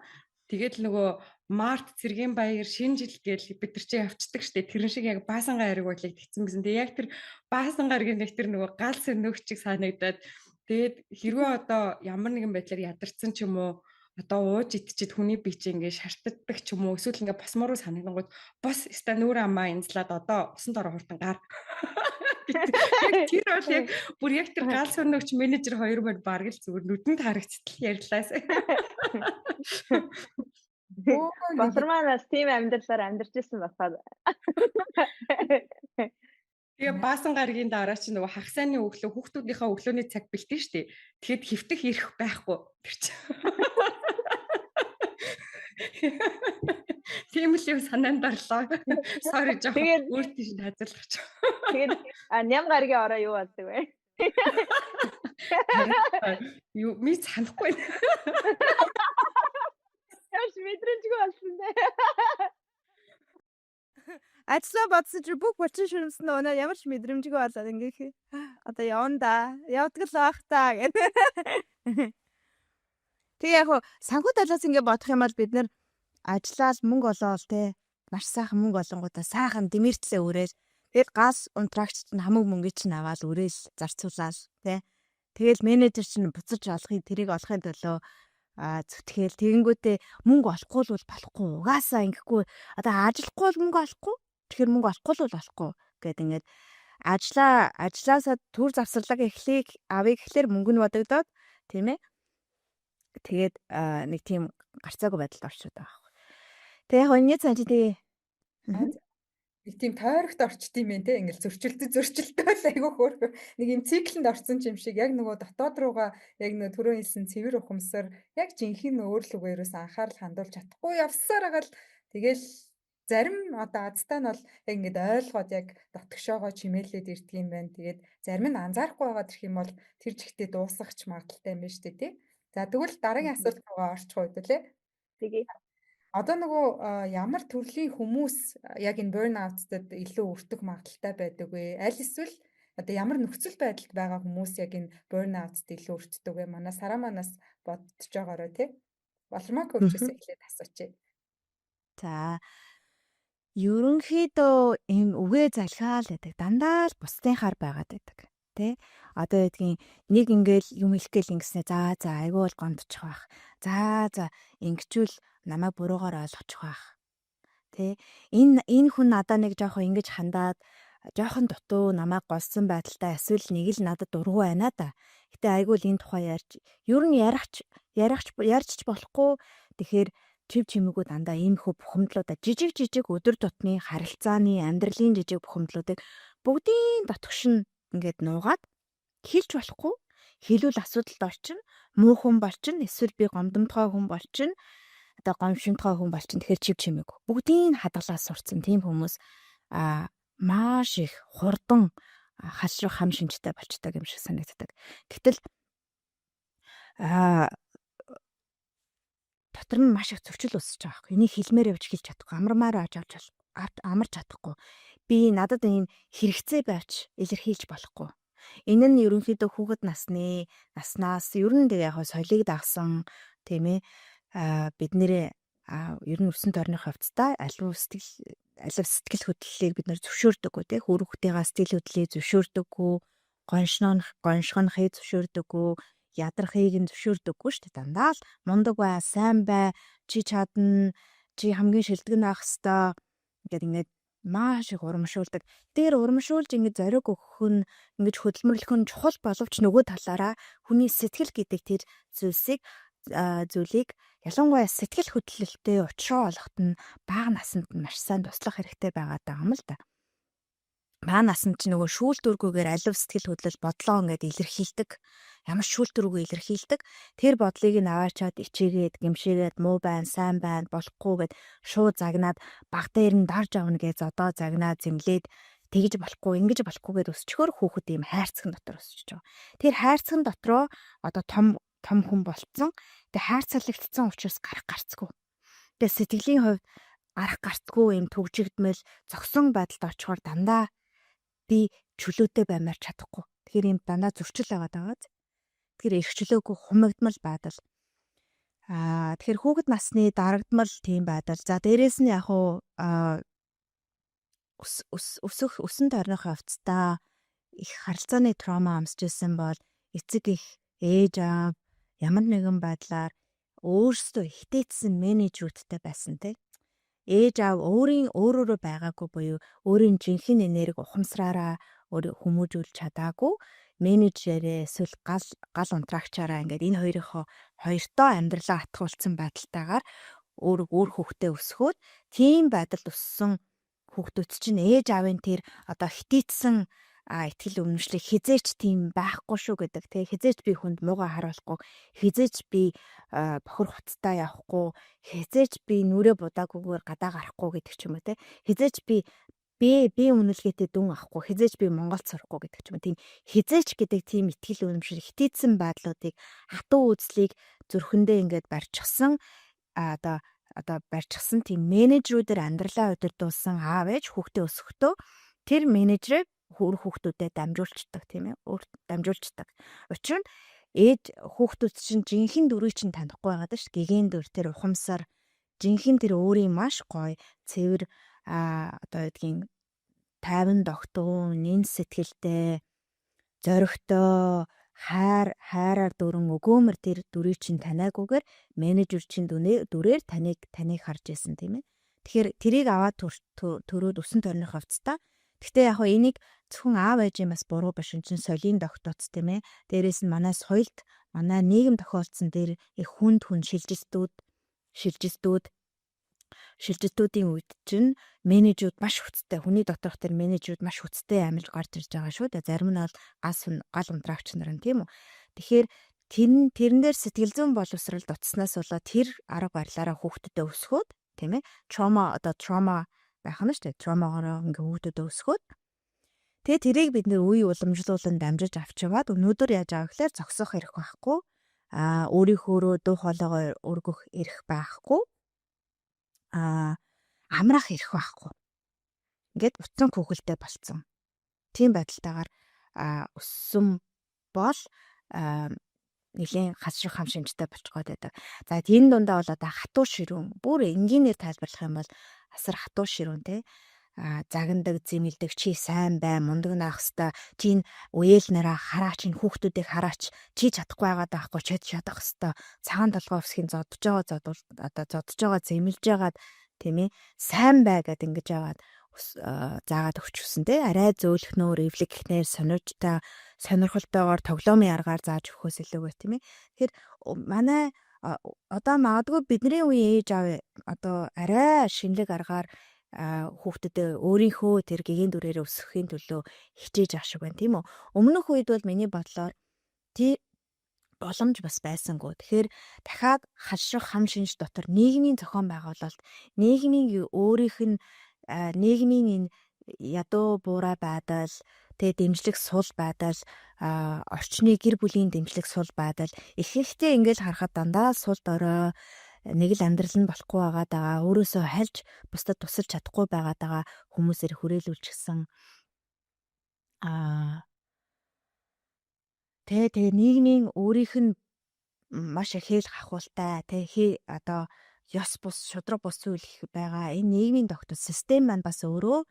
Тэгээд нөгөө Март Цэргийн Баяр шинэ жил гээл бид нар чи явцдаг штэ тэрэн шиг яг баасангаа хариг бодлыг тэгсэн байсан. Тэгээ яг тэр баасангаа харгийн нэг тэр нөгөө гал сөнөөгчийг санагдаад тэгээд хэрвээ одоо ямар нэгэн байдлаар ядарсан ч юм уу одоо ууж идчихэд хүний бие чи ингээ шартдаг ч юм уу эсвэл ингээ босмоор санагдангууд бос ста нүүр амаа энзлаад одоо усан дороо хурдан гар. Тэр бол яг бүр яг тэр гал сөнөөгч менежер хоёр маань бараг л зүгээр нүдэнд харагдтал ярьлаас. Батарманаас тийм амьдралаар амьдарч ирсэн басаад. Тэгээ баасан гаргийн дараа чи нөгөө хагасааны өглөө хүүхдүүдийнхээ өглөөний цаг бэлтэн штэ. Тэгэхэд хөвтөх ирэх байхгүй тэр чи. Тийм л юм санаанд орлоо. Sorry жоо. Өөр тийш хазарлах. Тэгээд ням гаргийн ороо юу болдог вэ? Юу ми санахгүй. Яш мэдрэмжгүй болсон дээ. Ажлаа бодсон чи бүх бочин шүрмсэн өнөө ямар ч мэдрэмжгүй болоод ингээ одоо явна да. Явдаг л байх та гэдэг. Тэгээ яг санхүү талаас ингээ бодох юм бол бид нэр ажиллаад мөнгө олоол те маш сайхан мөнгө олонгуудаа сайхан дэмэртлээ өрөөл. Тэгээд газ унтрагч нь хамаг мөнгө чинь аваад өрөөл зарцуулаад те. Тэгэл менежер чинь буцаж тэрийг олохын төлөө зүтгэл тэгэнгүүтээ мөнгө олохгүй л болохгүй угаасаа ингэхгүй одоо ажиллахгүй л мөнгө олохгүй тэгэхээр мөнгө олохгүй л болохгүй гэд ингээд ажилласаа төр завсарлаг эхлэх авъя гэхлээр мөнгө нь бодогдоод тийм ээ тэгээд нэг тийм гарцаагүй байдалд орчод байгаа байхгүй. Тэгээ яг өнний цааш тий нэг тийм тойрогт орчт юм байна те ингээл зөрчилдөй л айгүй хөөрхөө нэг юм циклэнд орсон юм шиг яг нөгөө дотоод руугаа яг нөгөө түрүү хэлсэн цэвэр ухамсар яг жинхэнэ өөрлөгөөрөөс анхаарал хандуулж чадахгүй явсаар байгаа л тэгэл зарим одоо азтай нь бол яг ингээд ойлгоод яг дотгошоогоо чимээлээд ирдэг юм байна. Тэгээд зарим нь анзаарахгүй байгаа гэх юм бол тэр жигтээ дуусгахч магадaltaй юм байна шүү дээ тий. За тэгвэл дараагийн асуулт руугаа орчих уу лээ. Тэгээ Одоо нөгөө ямар төрлийн хүмүүс яг энэ burnout-д илүү өртөх магадaltaй байдаг вэ? Аль эсвэл одоо ямар нөхцөл байдалд байгаа хүмүүс яг энэ burnout-д илүү өртдөг вэ? Манай Сараманаас бодож байгаарой тий. Болмог хөвчөөс эхлээд асуучих. За ерөнхийдөө ийм үгээ залхаал гэдэг дандаа л бусдынхаар байгаад байдаг. Тэ одоо гэдгийг нэг ингээл юм хэлэхгээл ингэснэ за айгүй бол гомдчих байх. За ингэчүүл намайг буруугаар ойлгочих байх. Тэ энэ хүн надад нэг жоохон ингэж хандаад жоохон дутуу намайг голсон байдалтай эсвэл нэг л надад дургу байна да. Гэтэ айгүй л энэ тухай ярьж ер нь ярьж болохгүй. Тэгэхээр чив чимээгүй дандаа иймэрхүү бухимдлуудаа жижиг өдөр тутмын харилцааны амьдралын жижиг бухимдлуудыг бүгдийн дотгошин ингээд нуугаад хэлж болохгүй хэлүүл асуудалд орчин муу хүн болчин эсвэл би гомдомтгой хүн болчин одоо гомшинтгой хүн болчин тэгэхээр чив чимээгүй бүгдийн хадгалаас сурцсан тийм хүмүүс маш их хурдан халшрах хам шинжтэй болчдаг юм шиг санагддаг. Гэтэл дотор нь маш их зөрчил үүсэж байгаа хэрэг. Энийг хэлмээр явж хэлж чадахгүй, амарч чадахгүй. би надад ийм хэрэгцээ байж илэрхийлж болохгүй. Энэ нь ерөнхийдөө хүүхэд наснаас ер нь тэгээ яг соёлыг дагсан тийм ээ бид нэрээ ер нь өсөн тойрны хувцастай аливаа сэтгэл хөдлөлийг бид нэр зөвшөөрдөггүй тий хүүхдийнхээ сэтгэл хөдлөлийг зөвшөөрдөггүй гоншгонхыг зөвшөөрдөггүй ядрахыг нь зөвшөөрдөггүй шүү дээ дандаа л мундаг бай сайн бай чи чадна чи хамгийн шилдэг байх хэвээр ингээд маш их урамшуулдаг. Тэр урамшуулж ингэж зориг өгөх нь ингэж хөдөлмөрлөх нь чухал боловч нөгөө талаараа хүний сэтгэл гэдэг тэр зүйлийг ялангуяа сэтгэл хөдлөлтөй учраа олоход нь бага наснд нь маш сайн туслах хэрэгтэй байгаад байгаа юм л да. Бага наснд ч нөгөө шүүлтүргүүгээр алив сэтгэл хөдлөл бодлоо ингээд илэрхийлдэг. Ямар шүүлтүргүү илэрхийлдэг. Тэр бодлыг нь аваачаад ичээгээд гимшээгээд муу байна, сайн байна, болохгүй гэд шууд загнаад баг дээр нь дарж авна гэж зодоо загнаад зэмлээд тэгж болохгүй, ингэж болохгүй гэд өсчгөр хүүхэд ийм хайрцагын дотор өсөж байгаа. Тэр хайрцагын дотроо одоо том хүн болцсон. Тэгээ хайрцаглагдсан учраас гарах гарцгүй. Тэгээ сэтгэлийн хувьд гарах гарцгүй юм төгжигдмэл зогсон байдалд очихоор дандаа би чөлөөтэй баймаар чадахгүй. Тэгэхээр юм дандаа зөрчил байгаа. Тэгэхээр эрхчлөөгүй хумигдмал байдал. Тэгэхээр хүүхэд насны дарагдмал тийм байдал. За дээрэс нь яг өсөн тойрны хувцастаа их харилцааны травма амсчихсан бол эцэг их ээж аав ямар нэгэн байдлаар өөрсдөө хитээцсэн менежерүүдтэй байсан тий. Ээж аав өөрөөрөө байгаагүй буюу өөрийн жинхэнэ энерги ухамсараараа хүмүүжүүлж чадаагүй менежерээ эсвэл гал унтраагчаараа ингээд энэ хоёртоо амьдралаа атгуулсан байдалтайгаар өөр хүүхдээ өсгөөд тийм байдалд өссөн хүүхдүүд чинь ээж аавын тэр одоо хитээцсэн итгэл үнэмшлийг хизээч тийм байхгүй шүү гэдэг тий хизээч би хүнд муугаа харуулахгүй хизээч би бохор хуцтай явахгүй хизээч би нүрээ будаагүйгээр гадаа гарахгүй гэдэг ч юм уу тий хизээч би үнэлгээтэй дүн авахгүй хизээч би Монголд сурахгүй гэдэг ч юм уу тийм хизээч гэдэг тийм итгэл үнэмшил хитээцсэн байдлуудыг хатуу үзлийг зүрхэндээ ингээд барьчихсан одоо барьчихсан тийм менежерүүдээр амьдралаа удирдуулсан аав ээж хүүхдээ өсгөхдөө тэр менежерээ хүүхдүүдэд дамжуулцдаг тийм ээ дамжуулцдаг. Учир нь ээж хүүхдүүд чинь жинхэнэ дүрийг чинь танихгүй байгаад ш гэгээн дүр тэр ухамсар жинхэнэ тэр өөрийн маш гоё цэвэр одоо гэдгийг тайван догтун нэн сэтгэлтэй зоригтой хайраар дөрөн өгөөмөр тэр дүрийг чинь таниагүйгээр менежер чинь дүрээр таныг харж исэн тийм ээ. Тэгэхээр тэрийг аваад төрөөд өсөн тойрны хувцастаа гэхдээ яг энийг зөвхөн аав ээжийн бас буруу биш энэ чинь соёлын тогтооц тийм ээ. Дээрээс нь манай соёлд манай нийгэм тохиолдсон дээр их хүнд шилжилтүүдийн үед чинь менежерүүд маш хүчтэй хүний доторх тэр менежерүүд маш хүчтэй амилж гарч ирж байгаа шүү дээ. Зарим нь бол гал унтраагч нар нь тийм үү. Тэгэхээр тэрэн дээр сэтгэл зүйн боловсрал дутснаас болоод тэр арга барилаараа хүүхдэдээ өсгөөд тийм ээ. Trauma байх нь шүү дээ. Травмагаараа ингээ хүүхдэдээ өсгөөд тэгээ тэрийг бид нэр үе уламжлуулан дамжиж авчиваад өнөөдөр яаж байгаа гэхээр зогсох эрх байхгүй. Өөрийнхөөрөө дуу хоолойгоо өргөх эрх байхгүй. Амрах эрх байхгүй. Ингээд утсан хүүхэлтэй болцсон. Тийм байдалтайгаар өссөн бол нэлийн хасрах хам шинжтэй болчиход байдаг. За энэ дундаа бол одоо хатуу ширүүн бүр энгийнээр тайлбарлах юм бол асар хатуу ширүүн те загнадаг зэмэлдэг чи сайн бай мундаг наах хэвээр чи үеэл нараа хараач энэ хүүхдүүдийг хараач чи чадахгүй байгаад байхгүй чи чадах хэвээр цагаан толгой өсхийн зодж байгаа зэмэлж байгаад тийм ээ сайн бай гэд ингэж яваад заагаад өгчүүлсэн те арай зөөлхнөөр эвлэг гэхнээр сонирхолтойгоор тоглоомын аргаар зааж өгөхөөс илүүгээр тийм ээ тэгэхээр манай одоо магадгүй бидний үеийн ээж аав одоо арай шинэлэг аргаар хүүхдэд өөрийнхөө тэр гэгээн дүрээр өсгөхийн төлөө хичээж ах шиг байна тийм үү. Өмнөх үед бол миний бодлоор тий боломж бас байсангүй. Тэгэхээр дахиад хашрах хам шинж дотор нийгмийн зохион байгуулалт, нийгмийн өөрийнх нь нийгмийн энэ ядуу буурай байдал, тэгээ дэмжлэг сул байдал, орчны гэр бүлийн дэмжлэг сул байдал их ихтэй ингээл харахад дандаа сул дорой нэг л амьдрал нь болохгүй байгаа даа. Өөрөөсөө хальж бусдад тусалж чадахгүй байгаа даа хүмүүсээр хүрээлүүлчихсэн. Тэгээ нийгмийн өөрийнх нь маш их хээл хахуултай одоо ёс бус шудраг бус зүйл их байгаа. Энэ нийгмийн тогтвол систем маань бас өөрөө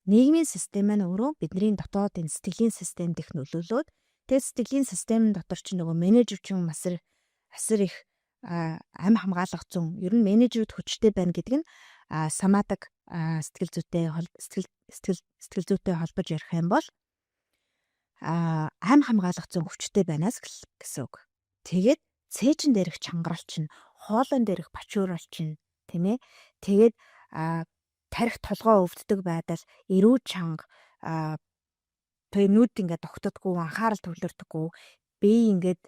нийгмийн систем маань өөрөө бидний дотоодын сэтгэлийн системд их нөлөөлөөд тэгээ сэтгэлийн систем дотор ч нөгөө менежерчин асар их ам хамгаалах зүүн ер нь менежерүүд хүчтэй байна гэдэг нь самадаг сэтгэл зүйтэй холбож ярих юм бол ам хамгаалах зүүн хүчтэй байнаас гэсэн үг. Тэгээд цээжин дээрх чангарал чинь хоолон дээрх бачуурал чинь тийм ээ. Тэгээд тарих толгоо өвддөг байдал, эрүү чанга нүд ингээд тогтдоггүй, анхаарал төвлөрдөггүй, бие ингээд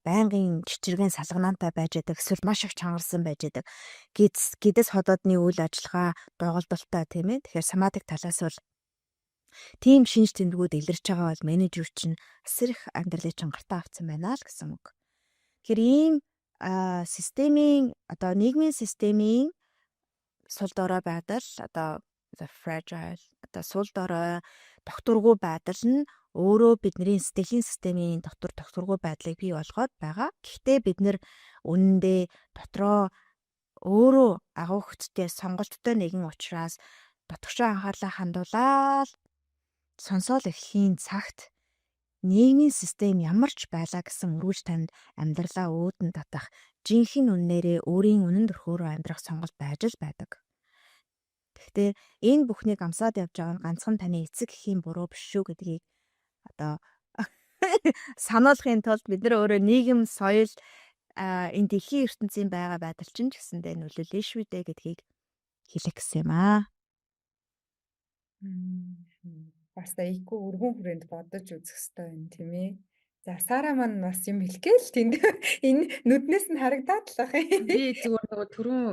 байнгын чичиргэн салганаантай байж байдаг, эсвэл маш их чангарсан байж байдаг. Гэдэс ходоодны үйл ажиллагаа доголдолтой тийм ээ. Тэгэхээр самадик талаас бол тийм шинж тэмдгүүд илэрч байгаа бол менежер чинь асар их амьдралыг чангартай авсан байна л гэсэн үг. Тэгэхээр ийм системийн одоо нийгмийн системийн сул дорой байдал одоо fragile одоо сул дорой тогтургүй байдал нь өөрөө бидний сэтгэлийн системийн тогтургүй байдлыг бий болгоод байгаа. Гэхдээ бид нэр үнэндээ дотроо өөрөө агуу хөттэй сонголттой нэгэн учраас дотгошоо анхаарлаа хандуулаад сонсоол эхийн цагт нийгмийн систем ямар ч байлаа гэсэн өргөж танд амьдралаа өөдөн татах жинхэнэ үннээрээ өөрийн үнэн төрхөөрөө амьдрах сонголт байж л байдаг. Гэхдээ энэ бүхнийг амсаад явж байгаа нь ганцхан таны эцэг эхийн буруу биш шүү гэдгийг одоо сануулахын тулд бид нар өөрөө нийгэм соёл энэ дэлхийн ертөнцийн байгаа байдал чинь ч гэсэндээ нөлөөлнө шүү дээ гэдгийг хэлэх гэсэн юм аа. Бас айгүй өргөн хүрээнд бодож үзэх хэрэгтэй юм тийм ээ. За Сара маань бас юм хэлгээл тэнд энэ нүднээс нь харагдаад л ах юм. Би зүгээр нөгөө түрүүн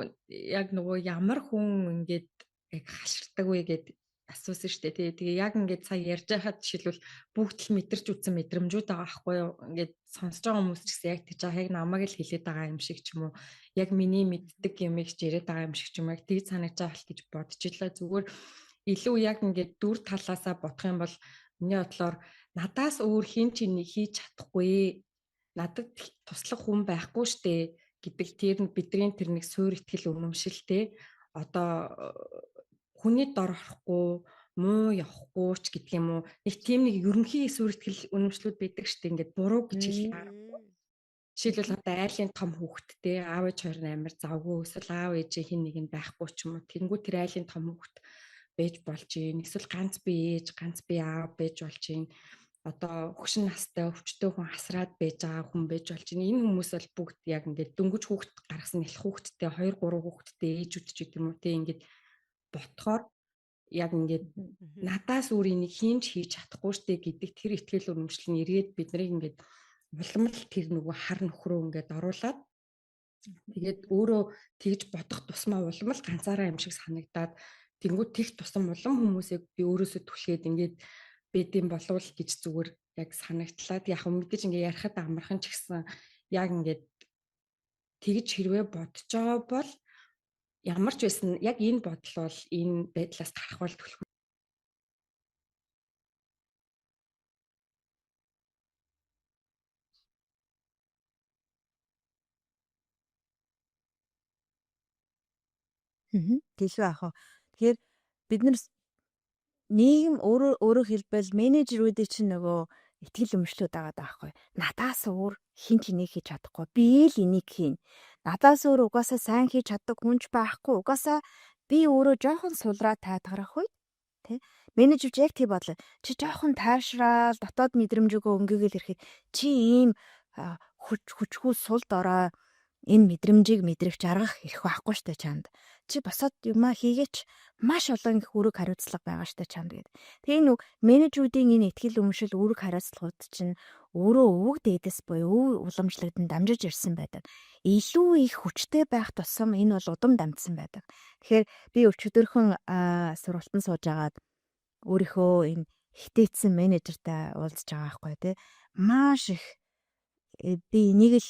яг нөгөө ямар хүн ингээд яг хаширдаг вэ гэд асуусан шүү дээ. Тэгээ яг ингээд сая ярьж байхад жишээлбэл бүгд л мэдэрч үтсэн мэдрэмжүүд байгаа байхгүй юу? Ингээд сонсож байгаа хүмүүс ч гэсэн яг тийж яг намайг л хэлээд байгаа юм шиг ч юм уу. Яг миний мэддэг юмыг ч яриад байгаа юм шиг ч юм уу. Яг тийг санагдаж байгаа л гэж бодож ирлээ. Зүгээр илүү яг ингээд дүр талаасаа бодох юм бол миний бодлоор надаас өөр хин ч энийг хийж чадахгүй. Надад туслах хүн байхгүй штэ гэдэг тэр нь бидний тэр нэг суур итгэл үнэмшилтэй одоо хүний дор орохгүй муу явахгүй ч гэдэг юм уу нэг тийм нэг ерөнхий суур итгэл үнэмшлүүд байдаг штэ ингээд буруу гэж хэлэх аргагүй. Жишээлбэл одоо айлын том хүүхэдтэй аав ээж хоёр амар завгүй эсвэл аав ээжийн хин нэг нь байхгүй ч юм уу тэнгуү тэр айлын том хүүхэд байж болж юм эсвэл ганц бие ээж ганц бие аав байж болж юм одоо хөгшин настай өвчтөе хүн хасраад байж байгаа хүн байж болж байна. Энэ хүмүүс бол бүгд яг ингээд дөнгөж хүүхэд гаргасан нэлэх хүүхэдтэй 2 3 хүүхэдтэй ээжүүд ч гэдэг юм уу те ингээд ботхоор яг ингээд надаас өөр энийг хийж чадахгүй штэ гэдэг тэр ихтгэл үнэмшил нь эргээд биднийг ингээд улам л тэр нөгөө хар нөхрөө ингээд оруулаад тэгээд өөрөө тэгж бодох тусмаа улам л ганцаараа юм шиг санагдаад тэнгуү тех тусам улам хүмүүсийг би өөрөөсөө түлхээд ингээд бэдэм болов гэж зүгээр яг санагдлаад яг мэдээж ингээ ярихад амархан ч гэсэн яг ингээд тэгж хэрвээ бодож байгаа бол ямар ч байсан яг энэ бодол бол энэ байдлаас гарах бол түлхүү. Тийшээ ах. Тэгэхээр бид нар нийгэм өөрөө хэлбэл менежерүүдийн чинь нөгөө итгэл өмчлүүд байгаа даахгүй. Надаас өөр хин ч энийг хийж чадахгүй. Би л энийг хийн. Надаас өөр угаасаа сайн хийж чаддаг хүнч байхгүй. Угаасаа би өөрөө жоохон сулраа тайтгарах үед тий менежерч яг тий бодлоо. Чи жоохон тайшраал дотоод мэдрэмжөөгөө өнгөгээл ирэхэд чи ийм хүчгүй сул дорой энэ мэдрэмжийг мэдрэгч аргах ирэх байхгүй штэ чанд. Чи босоод юмаа хийгээч маш олон их үүрэг хариуцлага байгаа штэ чанд гэд. Тэгээ нүг менежерүүдийн энэ ихтгэл өмшил үүрэг хариуцлагууд чинь өөрөө өвөг дээдэс буюу уламжлагдан дамжиж ирсэн байдаг. Илүү их хүчтэй байх тусам энэ бол удам дамжсан байдаг. Тэгэхээр би өчигдөрхөн сургалтанд сууж агаад өөрийнхөө энэ хитээцсэн менежертэй уулзж байгаа байхгүй тий. Маш их би энийг л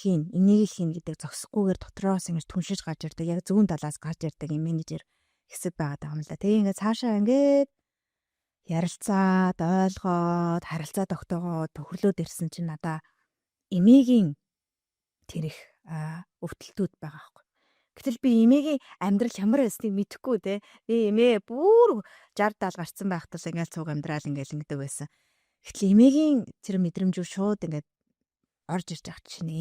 хийн гэдэг зогсохгүйгээр дотроос ингэж түншиж гарч ирдэг. Яг зүүн талаас гарч ирдэг юм менежер хэсэг байгаа юм л да. Тэгээ ингээд цаашаа ингээд ярилцаад ойлгоод харилцаа тогтоогоод төхөрлөөд ирсэн чинь надаа эмээгийн тэр их өвдөлтүүд байгаа байхгүй. Гэтэл би эмээгийн амьдрал ямар байсныг мэдэхгүй те. Би эмээ бүр 60 70 гарцсан байхдаа ингээл цуг амьдрал ингээл ингэдэг байсан. Гэтэл эмээгийн тэр мэдрэмжүүд шууд ингээд орж ирж байгаа чинь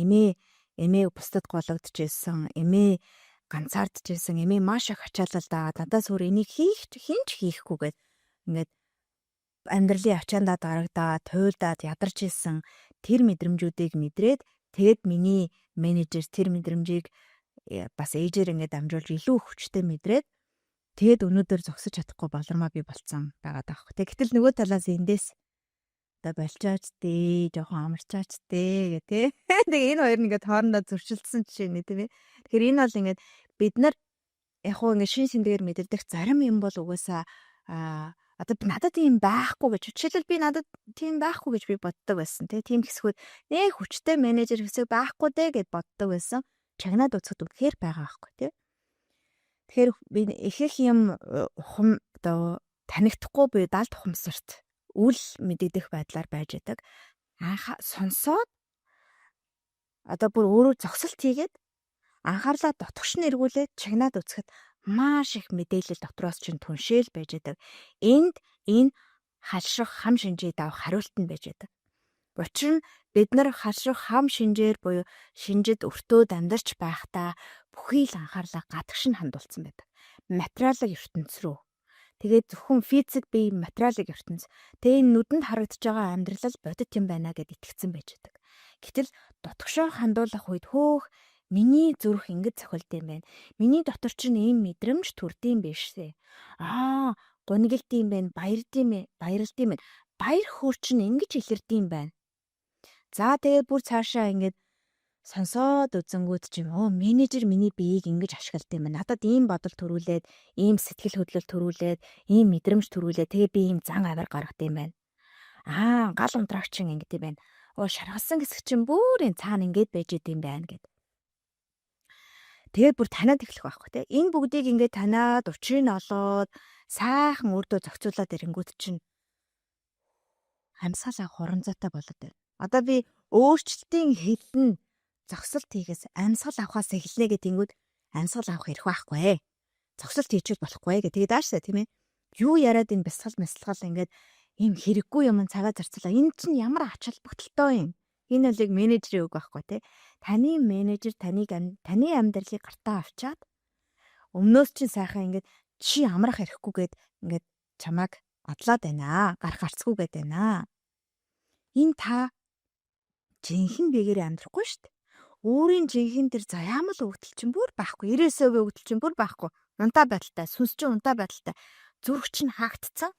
эмээ бусдад гологдчихсэн, эмээ ганцаардчихсэн, эмээ маш их ачаалал дагаад надаас өөр энийг хинч хийхгүйгээд ингээд амьдралын ачаандаа дарагдаад, туйлдаад ядарч исэн тэр мэдрэмжүүдийг мэдрээд тэгэд миний менежер тэр мэдрэмжийг бас ээжээр ингээд амжуулж илүү хүчтэй мэдрээд тэгэд өнөөдөр зогсож чадахгүй болормоо би болцсон байгаа даахгүй. Гэтэл нөгөө талаас эндээс одоо болчооч дээ, жоохон амарчаач дээ гэх тээ. Тэгээ энэ хоёр ингээд хоорондоо зөрчилдсөн жишээ нэ тийм ээ. Тэгэхээр энэ бол ингээд бид нар яг хуу ингээд шин сэндэгээр мэдэрдэх зарим юм бол угаасаа одоо надад тийм байхгүй гэж жишээлбэл би надад тийм байхгүй гэж би боддог байсан тийм хэсгүүд нэг хүчтэй менежер хэсэг байхгүй дээ гэд боддог байсан. Чагнаад үзэхэд үнэхээр байгаа байхгүй тийм. Тэгэхээр би их юм одоо танигдахгүй би далд ухамсарт үл мэдэгдэх байдлаар байж байдаг. Сонсоод одоо бүр өөрөө зогсолт хийгээд анхаарлаа дотгош нь эргүүлээд чагнаад үзэхэд маш их мэдээлэл дотроос чинь түншээл байж байдаг. Энэ халшрах хам шинжээ давах хариулт нь байж байдаг. Учир нь бид нар халшрах хам шинжээр буюу шинжид өртөөд амьдарч байхдаа бүхий л анхаарлаа гадагш нь хандуулсан байдаг. Материалын ертөнц рүү. Тэгээд зөвхөн физик бие материалын ертөнц. Тэгээ энэ нүдэнд харагдаж байгаа амьдрал бодит юм байна гэд итгэцэн байж байдаг. Гэтэл дотгошоо хандуулах үед миний зүрх ингэж цохилд юм байна. Миний дотор чинь ийм мэдрэмж төрдөм биш ээ. Гунигэлт юм байна, баярлд юм байна. Баяр хөөр чинь ингэж илэрдэм байна. За тэгээд бүр цаашаа ингэж сонсоод үзэнгүүд чинь менежер миний биеийг ингэж ашигладаг юм байна. Надад ийм бодол төрүүлээд, ийм сэтгэл хөдлөл төрүүлээд, ийм мэдрэмж төрүүлээд тэгээ би ийм зан авир гаргад юм байна. Гал унтраагч чинь ингэж юм байна. Шаргалсан хэсэг чинь бүрийн цаана ингэж байж идэм байна гэд. Тэгээд бүр танаад эхлэх байхгүй те. Энэ бүгдийг ингээд танаад учрыг олоод сайхан өрдөө зохицуулаад ирэнгүүт чинь амьсгалаа хурамцаатай болоод байна. Одоо би өөрчлөлтийн хэлэн зогсолт хийгээс амьсгал авахаас эхэлнэ гэтэнгүүд амьсгал авах хэрэг байхгүй. Зогсолт хийчихвэл болохгүй гэх. Тэгээд ааштай тийм ээ. Юу яриад энэ бясалгал ингээд ийм хэрэггүй юм цагаа зарцлаа. Энэ чинь ямар ач холбогдолтой юм. Энэ бол яг менежерийн үг байхгүй те. Таны менежер таны амьдралыг гартаа авчаад өмнөөс чинь сайхан ингээд чи амрах хэрэггүйгээд ингээд чамайг адлаад байна. Гарах гарцгүйгээд байна. Энэ та жинхэнэ биегээр амьдрахгүй шүү дээ. Өөрийн жинхэнэ тэр заяамал өгдөл чинь бүр байхгүй. 99% өгдөл чинь бүр байхгүй. Унтаа байдалтай, сүнс чинь унтаа байдалтай. Зүрх чинь хаагдцсан.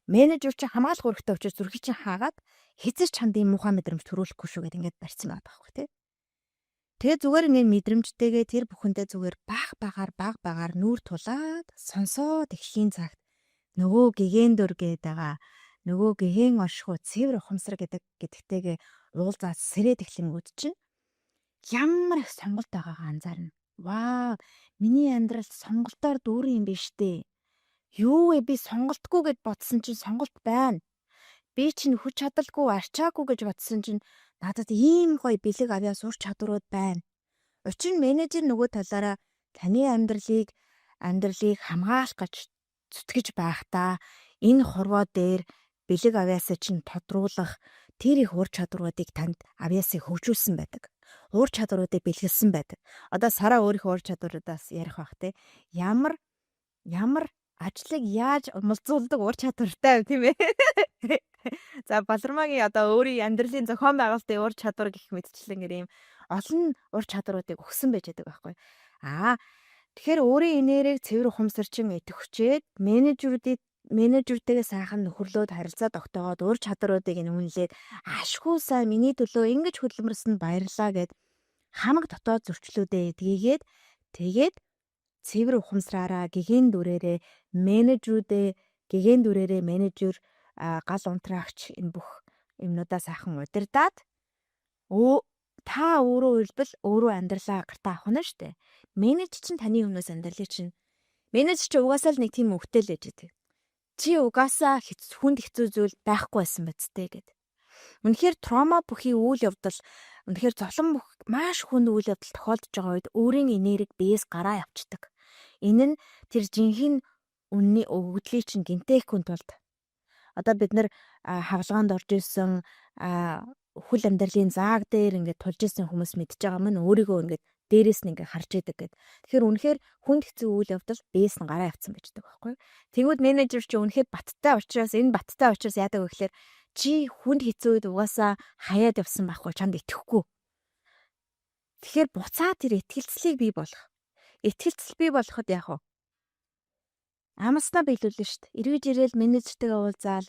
Менежер чинь хамгаалах үүрэгтэй учраас зүрхийг чинь хаагаад хизэж чанд ийм муухай мэдрэмж төрүүлэхгүй шүү гэдээ ингээд барьсан байгаа байхгүй тий. Тэгээ зүгээр ингээд мэдрэмжтэйгээ тэр бүхэндээ зүгээр баг багаар нүүр тулаад сонсоод эхлэхийн цагт нөгөө гэгэн дөр гээд байгаа нөгөө гэгэн оршихуй цэвэр ухамсар гэдэгтэйгээ уулзаад сэрээд эхлэнгүүд чинь ямар их сонголт байгаагаа анзаарна. Вау, миний амьдрал сонголтоор дүүрэн юм биш дээ. Юу вэ би сонголтгүй гэж бодсон чинь сонголт байна. Би чинь хүч чадалгүй арчаагүй гэж бодсон чинь надад ийм гоё бэлэг авьяас ур чадварууд байна. Учир нь менежер нөгөө талаараа таны амьдралыг хамгаалах гэж зүтгэж байхдаа энэ хорвоо дээр бэлэг авьяасаа чинь тодруулах тэр их ур чадваруудыг танд авьяасыг хөгжүүлсэн байдаг. Ур чадваруудыг бэлгэлсэн байдаг. Одоо сараа өөрийнхөө ур чадваруудаас ярих бах те. Ямар ажлыг яаж умалзуулдаг ур чадвартай тийм ээ. За Балармагийн одоо өөрийн амьдралын зохион байгуулалтын ур чадвар гэх мэтчлэн ийм олон ур чадваруудыг өгсөн байж байгаа байхгүй. Тэгэхээр өөрийн инээрийг цэвэр ухамсарчин идэвхжээд менежерүүдээ сайхан нөхөрлөөд харилцаа тогтоогоод ур чадваруудыг үнэлээд ашгүй сайн миний төлөө ингэж хөдөлмөрсөнд баярлаа гэд хамаг дотоод зөрчлүүдээ эдгээгээд тэгээд цэвэр ухамсараараа гэгэн дүрээрээ менежер гал унтраагч энэ бүх юмнуудаа сайхан удирдаад Та өөрөө үйлбэл өөрөө амьдралаа гартаа авах нь штэ. Менеж чинь таны өмнөөс амьдралыг чинь менеж чи угаасаа л нэг тийм өвтэй л ээж идэг. Чи угаасаа хүнд хэцүү зүйл байхгүй байсан биз дээ гэд. Үнэхээр трома бүхий үйл явдал үнэхээр зовлон маш хүнд үйл явдал тохиолдож байгаа үед өөрийн энерги биес гараа явцдаг. Энэ нь тэр жинхэнэ үнний өгөгдлийг чинь гинтэхгүй тулд одоо бид нар хагалгаанд орж исэн хүл амьдралын зааг дээр ингээд тулж исэн хүмүүс мэдж байгаа мань өөрийгөө ингээд дээрээс нь ингээд харж идэг гэд. Тэгэхээр үнэхээр хүнд хэцүү үйл явдал биес нь гараа явцсан байж байгаа байхгүй. Тэгвэл менежер чи үнэхээр баттай учраас яадаг вэ гэхээр чи хүнд хэцүү үед угаасаа хаяад явсан байхгүй чамд итгэхгүй. Тэгэхээр буцаа тэр итгэлцлийг бий болгох. Итгэлцэл бий болоход яах вэ? Амснаа биелүүлнэ шүү дээ. Эргэж ирээл менежертэйгээ уулзаал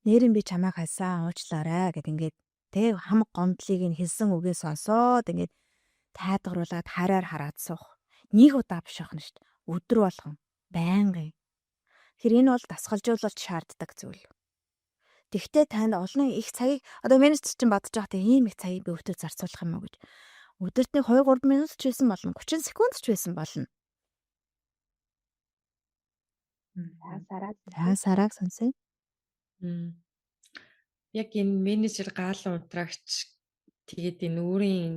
нэрэн би чамайг хайсан уучлаарай гэд ингээд тэг хамаг гомдлыг нь хэлсэн үгээ сонсоод ингээд тайдгаруулад хараар хараад суух. Нэг удаа биш ахна шүү дээ. Өдөр болгон байнгын. Тэгэхээр энэ бол дасгалжуулалт шаарддаг зүйл. Тэгвэл танд олон их цагийг одоо менежер чинь бодож байгаа тийм ийм их цагийг би өөртөө зарцуулах юм уу гэж. Өдөрт нэг 2-3 минут ч байсан болно. 30 секунд ч байсан болно. Сараг сонсё. Яг энэ менежер гаалan унтраагч тэгээд энэ өөрийн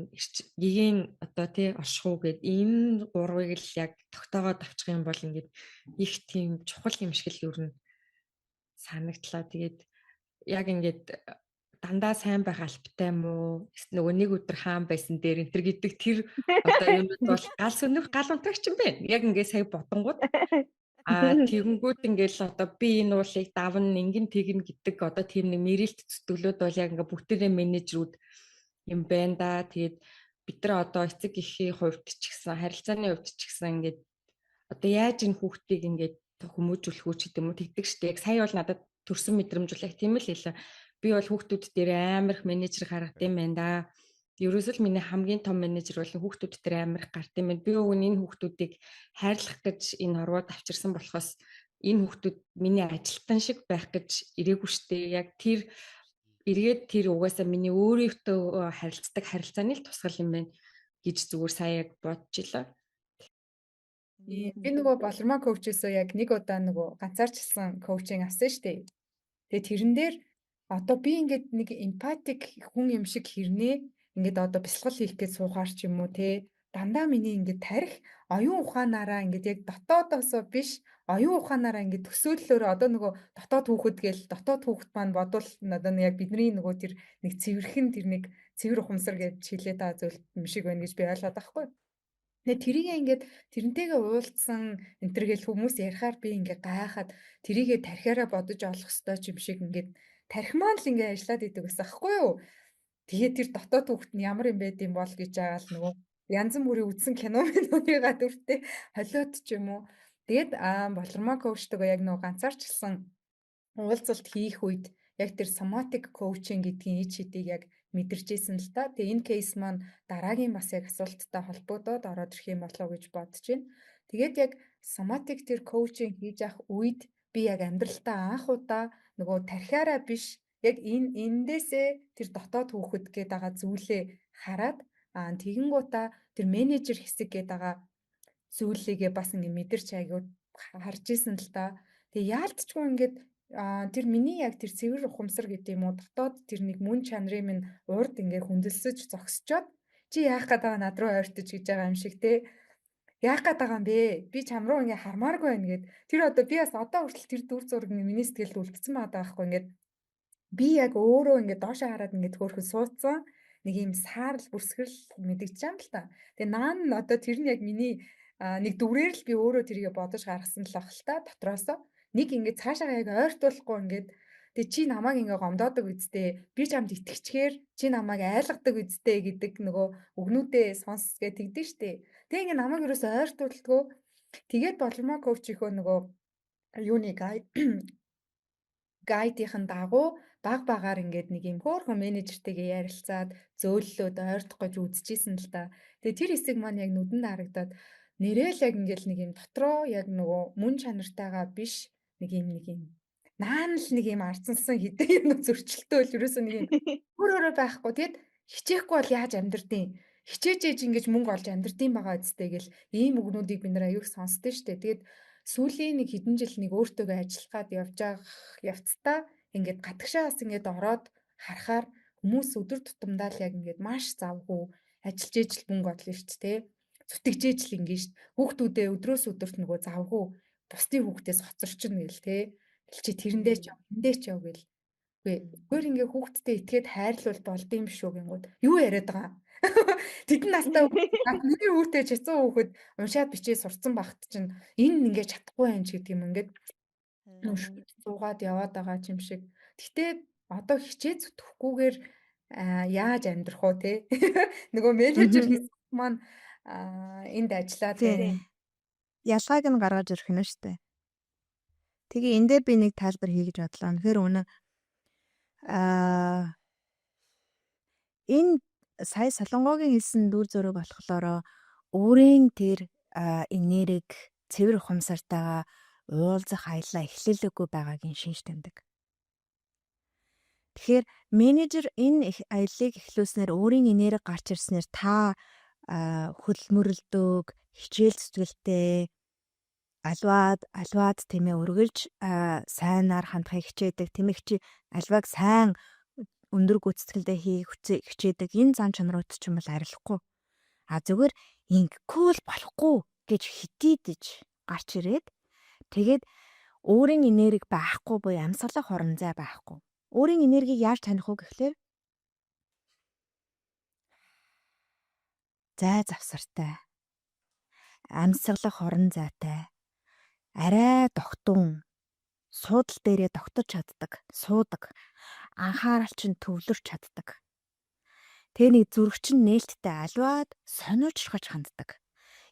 гигийн одоо тий оршихуу гэд энэ гурвыг л яг тогтоогоод авчих юм бол ингээд их тийм чухал юм шиг л ер нь санагдлаа. Тэгээд яг ингээд дандаа сайн байх албатай мó нөгөө нэг өдөр хаан байсан дээр энэ төр гэдэг тэр одоо юмуд бол гал сөнөх гал унтрагч юм байна. Яг ингээд сая бодонгууд тэгэнгүүт ингээл одоо би энэ уулыг давна ингэн тэгнэ гэдэг одоо тийм нэг мэрэлт зүтгэлүүд бол яг ингээ бүгдээрээ менежерүүд юм байна да. Тэгээд бид нар одоо эцэг эхийн хувьд ч гэсэн харилцааны хувьд ч гэсэн ингээд одоо яаж энэ хүүхдийг ингээд хүмүүжүүлэх үү ч гэдэг юм уу тэгдэг штеп. Яг сая бол надад төрсөн мэдрэмж бол яг тийм л хэлээ. Би бол хүүхдүүд дээр амар их менежер гаргад юм байна да. Ерөөсөл миний хамгийн том менежер бол хүүхдүүд дээр амар их гард юм байна. Би өгөн энэ хүүхдүүдийг хайрлах гэж энэ орвоод авчирсан болохоос энэ хүүхдүүд миний ажилтан шиг байх гэж ирээгүй штэ. Яг тэр эргээд тэр угаасаа миний өөрийнхөө харилцдаг харилцааны л тусгал юм байна гэж зүгээр сая яг бодчихлаа. Би нөгөө болормоо коучээсөө яг нэг удаа нөгөө ганцаарчилсан коучинг авсан шүү дээ. Тэгээ тэрэн дээр одоо би ингээд нэг эмпатик хүн юм шиг хэрнээ ингээд одоо бясалгал хийх гэж суухаар ч юм уу те дандаа миний ингээд тарих оюун ухаанаараа ингээд яг дотоодоосоо биш оюун ухаанаараа ингээд төсөөллөөрөө одоо нөгөө дотоод хүүхэд гээл дотоод хүүхэд маань бодвол одоо нэг яг бидний нөгөө тэр нэг цэвэрхэн тэр нэг цэвэр ухамсар гэж хэлээд байгаа зүйл юм шиг байна гэж би ойлгоод байхгүй. Тэгээ тэрийгээ ингээд тэрнтэйгээ уулзсан энтергээл хүмүүс ярихаар би ингээд гайхаад тэрийгээ тархиараа бодож олох ёстой юм шиг ингээд тархимаа л ингээд ажиллаад идэг гэсэн аахгүй юу. Тэгээ тэр дотоод хүүхэд нь ямар юм байд юм бол гэж байгаа л нөгөө янз бүрийн үзсэн кино минутыгаа дүртэй холиот ч юм уу. Тэгээд болормоо коучтойгоо яг нөгөө ганцаарчлсан уулзалт хийх үед яг тэр somatic coaching гэдгийн ид шидийг яг мэдэрчээсэн л та. Тэгээ энэ кейс маань дараагийн бас яг асуулттай холбогдоод ороод ирэх юм болов уу гэж бодож байна. Тэгээд яг somatic тэр коучинг хийж явах үед би яг амьдралтаа анх удаа нөгөө тархиараа биш яг эндээсээ тэр дотоод хүүхэд гээд байгаа зүйлээ хараад тэгэнгүүтээ тэр менежер хэсэг гээд байгаа зүйлийгээ бас ингэ мэдэрч аягүй харж исэн л та. Тэгээ яалтчгүй ингээд тэр миний яг тэр цэвэр ухамсар гэдэг юм уу дотоод тэр нэг мөн чанарын минь урд ингээ хүндэлсэж зогсчоод чи яах гээд байгаа над руу ойртож гэж байгаа юм шиг те яах гээд байгаа юм бэ би чам руу ингээ хармааргүй байна гэд тэр одоо би бас одоо хүртэл тэр дүр зураг ингээ миний сэтгэлд үлдсэн байгаа байхгүй ингээд би яг өөрөө ингээ доошоо хараад ингээ хөөрхөн суудсан нэг юм саарл бүрсгэрл мэдэгдэж байгаа юм л та тэгээ наан нь одоо тэр нь яг миний нэг дүрээр л би өөрөө тэрийгэ бодож гаргасан л ах л та дотроосоо нэг ингээд цаашаа яг ойртуулахгүй ингээд тэгээ чи намайг ингээ гомдоодог үсттэй би чамд итгэчихээр чи намайг айлгадаг үсттэй гэдэг нөгөө өгнүүдээ сонсгээ тэгдэж штэ тэгээ ингээ намайг юусоо ойртуулдгөө тэгээд болормоо коучийнхөө нөгөө юуны гайдын дагуу баг багаар ингээд нэг юм хөөрхөн менежертэйгээ ярилцаад зөөллөөд ойртох гэж үзчихсэн л та тэгээ тэр хэсэг маань яг нүдэнд харагдаад нэрэл яг ингээл нэг юм дотроо яг нөгөө мөн чанартайгаа биш нэг юм наан л нэг юм арцсан хэдэн юм зөрчилтөө л ерөөсөө нэг юм өөрөө байхгүй тэгэд хичээхгүй бол яаж амьдрдیں۔ Хичээж ээж ингэж мөнгө олж амьдрдیں байгаа үстэй гэл ийм үгнүүдийг бид нэр аюух сонсдөө штэ. Тэгээд сүүлийн нэг хэдэн жил нэг өөртөөгөө ажиллах гад явж байгаа явцдаа ингээд гадагшаа бас ингээд ороод харахаар хүмүүс өдөр тутамдаа л яг ингээд маш завгүй ажиллаж ижил мөнгө олно шүү дээ. Зүтгэж ижил ингээд шүү. Хүүхдүүдээ өдрөөс өдөрт нөгөө завгүй бусдын хүүхдээс хоцорчихно гэл те. Тэл чи тэрэндээ ч яв, эндээ ч яв гэл. Үгүй ингээ хүүхдтэй итгээд хайрлуул болдсон юм шүү гингүүд. Юу яриад байгаа? Тэдэн настай миний хүүхдээ ч 100 хүүхэд уншаад бичээ сурцсан багт чинь энэ ингээ чадахгүй юм ч гэдэг юм ингээд нүшгэж суугаад яваад байгаа юм шиг. Гэтэ одоо хичээ зүтгэхгүйгээр яаж амьдрах уу те? Нөгөө менежер хийх маань энд ажиллаад Тийм. Ялгааг нь гаргаж ирэх нь шүү дээ. Тэгээ энэ дээр би нэг тайлбар хийгэж бодлоо. Тэгэхээр үнэ энэ сая Солонгогийн хэлсэн дүр зураг болохоор өөрийн тэр энерги цэвэр ухамсартайгаа уулзах аяллаа эхлэлгүй байгаагийн шинж тэмдэг. Тэгэхээр менежер энэ аяллыг эхлүүлснээр өөрийн энерги гарч ирснээр та хөдөлмөрлөдөг, хичээл зүтгэлтэй альваад тэмээ үргэлж сайнаар хандахыг хичээдэг, тэмээ альвааг сайн өндөр гүйцэтгэлтэй хийх хичээдэг энэ зан чанарууд ч юм бол арилахгүй. Зүгээр ингэхгүй л болохгүй гэж хитийдэж гарч ирээд тэгээд өөрийн энерги байхгүй буюу амьсгалах орон зай байхгүй. Өөрийн энергийг яаж таних вэ гэхлээр зай завсартай, амьсгалах орон зайтай, арай дохтун, суудал дээрээ тогтож чаддаг, суудаг, анхаарал чинь төвлөрч чаддаг. Тэгээ нэг зүрх чинь нээлттэй аливаад сониучрахаж ханддаг.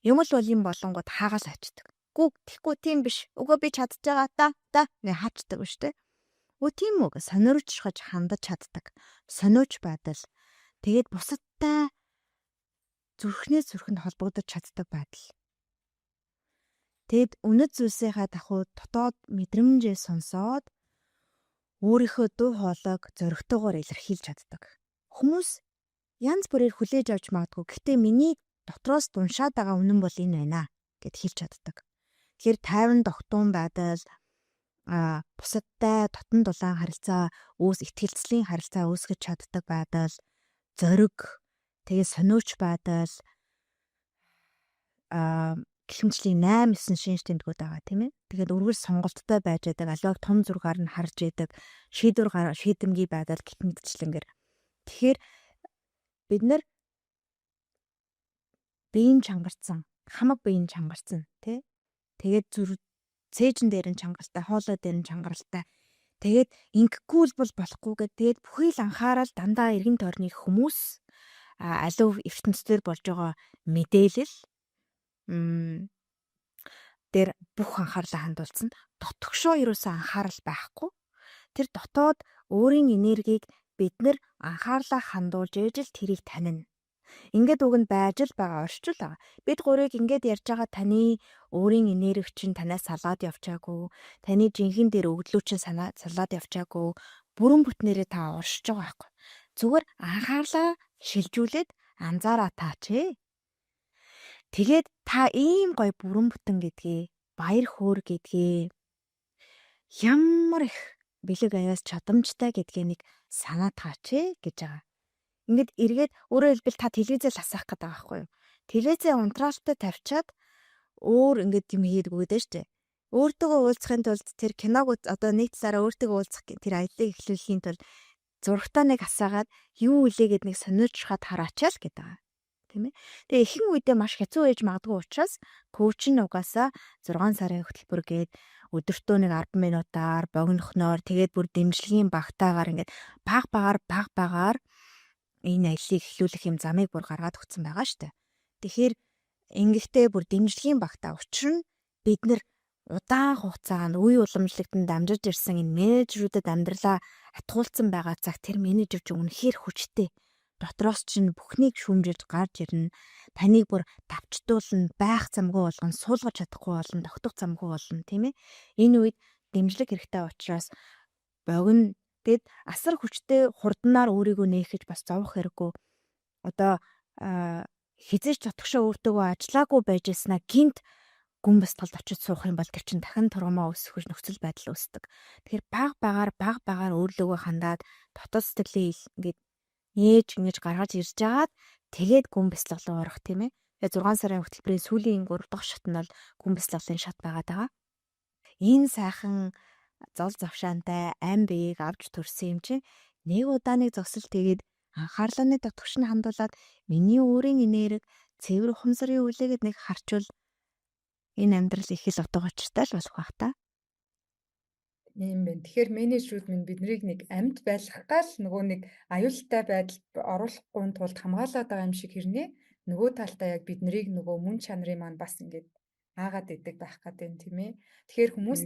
Юм л бол юм болонгод хаагаал хачдаг. Гүг тэхгүй тийм биш. Өгөө би чадж байгаа та гэ хачдаг биш үү? Өө тийм үг сониучрахаж хандаж чаддаг. Сониуч байдал. Тэгээд бусадтай зүрхнээс зүрхэнд холбогдож чаддаг байдал. Тэгэд үнэт зүйлсийнхаа дахуу дотоод мэдрэмжээ сонсоод өөрийнхөө дуу хоолойг зоригтойгоор илэрхийлж чаддаг. Хүмүүс янз бүрээр хүлээж авч магадгүй. Гэхдээ миний дотроос дуншаад байгаа үнэн бол энэ байна гэд хэлж чаддаг. Тэгэхээр тайван дохтун байдал, бусадтай дотн дулаан харилцаа, итгэлцлийн харилцаа үүсгэж чаддаг байдал, зориг, тэгээ сониуч байдал, гихмчлийн 8-9 шинж тэмдгүүд байгаа тийм ээ. Тэгээд үргэлж сонголттой байж байдаг, аливааг том зургаар нь харж яадаг, шийдэмгий байдал гэх мэтчлэнгээр. Тэгэхээр бид нар биеийн чангарсан, хамаг биеийн чангарсан тий. Тэгээд цээжин дээр нь чангаралтай, хоолой дээр нь чангаралтай. Тэгээд ингэхгүй бол болохгүй гэдэг. Тэгээд бүхий л анхаарал дандаа эргэн тойрны хүмүүс аливаа ертөнцийн болж байгаа мэдээлэл дээр бүх анхаарлаа хандуулсан. Дотгошоо ерөөсөө анхаарал байхгүй. Тэр дотоод өөрийн энергийг бид нар анхаарлаа хандуулж ээж л тэрийг танина. Ингээд уг нь байж л байгаа орчил байгаа. Бид гурыг ингээд ярьж байгаа таны өөрийн энерги чинь танаас салаад явчаагүй. Таны жинхэнэ дээр өгдлөө чинь салаад явчаагүй. Бүрэн бүтнээрээ та оршиж байгаа байхгүй. Зүгээр анхаарлаа шилжүүлээд анзаараа таач. Тэгээд та ийм гоё бүрэн бүтэн гэдгээ, баяр хөөр гэдгээ, ямар их бэлэг аяас чадамжтай гэдгээ нэг санаа таач гэж байгаа. Ингээд эргээд өөрөөр хэлбэл та телевизээр ласах гэдэг байгаа байхгүй юу? Телевизээ унтраалтай тавьчаад өөр ингээд юм хийдэг үү дээ. Өөртөөгөө уулзахын тулд тэр киног одоо нийт талаараа өөртөөгөө уулзах тэр аяллыг эхлүүлэхийн тулд зургатаа нэг асаагаад юу үлээгээд нэг сониучрахад хараачаал гэдэг байгаа. Тийм ээ. Тэгээ ихэнх үедээ маш хэцүү байж магадгүй учраас коуч нь угаасаа 6 сарын хөтөлбөр гээд өдөртөө нэг 10 минутаар богинохноор тэгээд бүр дэмжлэгийн багтаагаар ингээд баг багаар энэ аяллыг эхлүүлэх юм замыг бүр гаргаад өгсөн байгаа шүү дээ. Тэгэхээр ингэхдээ бүр дэмжлэгийн багтаа учир нь бид нар удаан хугацаанд үе уламжлалтанд дамжиж ирсэн энэ менежерүүдэд амьдралаа атгуулсан байгаа цаг тэр менежер ч үнэхээр хүчтэй. Дотроос чинь бүхнийг шүүмжилж гарч ирнэ. Таныг бүр давчдуулна, байх замгүй болгоно, суулгаж чадахгүй болно, тогтох замгүй болно, тийм ээ. Энэ үед дэмжлэг хэрэгтэй учраас богино Тэгэд асар хүчтэй хурднаар өөрийгөө нээхэж бас зовох хэрэггүй. Одоо хизээч дотгошоо өөртөөгөө ажиллаагүй байж яснаа гинт гүн бэлтгэлд очиж суух юм бол тэр чинь дахин тургамаа өсөх нөхцөл байдал үүсдэг. Тэгэхээр баг багаар өөрлөгөө хандаад дотоод сэтгэлээ ингээд нээж ингэж гаргаж ирж жагаад тэгээд гүн бэлтгэл рүү орох тийм ээ. Тэгээ 6 сарын хөтөлбөрийн сүүлийн 3 дахь шат нь бол гүн бэлтгэлийн шат байгаад байгаа. Энэ сайхан зол завшаантай ам биеийг авч төрсөн юм чинь нэг удааныг зогсол тэгээд анхаарлаа дотгош нь хандуулаад миний өөрийн энерги цэвэр ухамсарын үлээгээд нэг харчвал энэ амьдрал их л утгаачльтай л болох бах та. Ийм байна. Тэгэхээр менежерүүд минь биднийг нэг амьд байлгахгаа л нөгөө нэг аюултай байдалд оруулахгүй тулд хамгаалаад байгаа юм шиг хэрнээ нөгөө талдаа яг биднийг нөгөө мөн чанарын маань бас ингээд аагаад идэг байх гэдэг юм тийм ээ. Тэгэхээр хүмүүс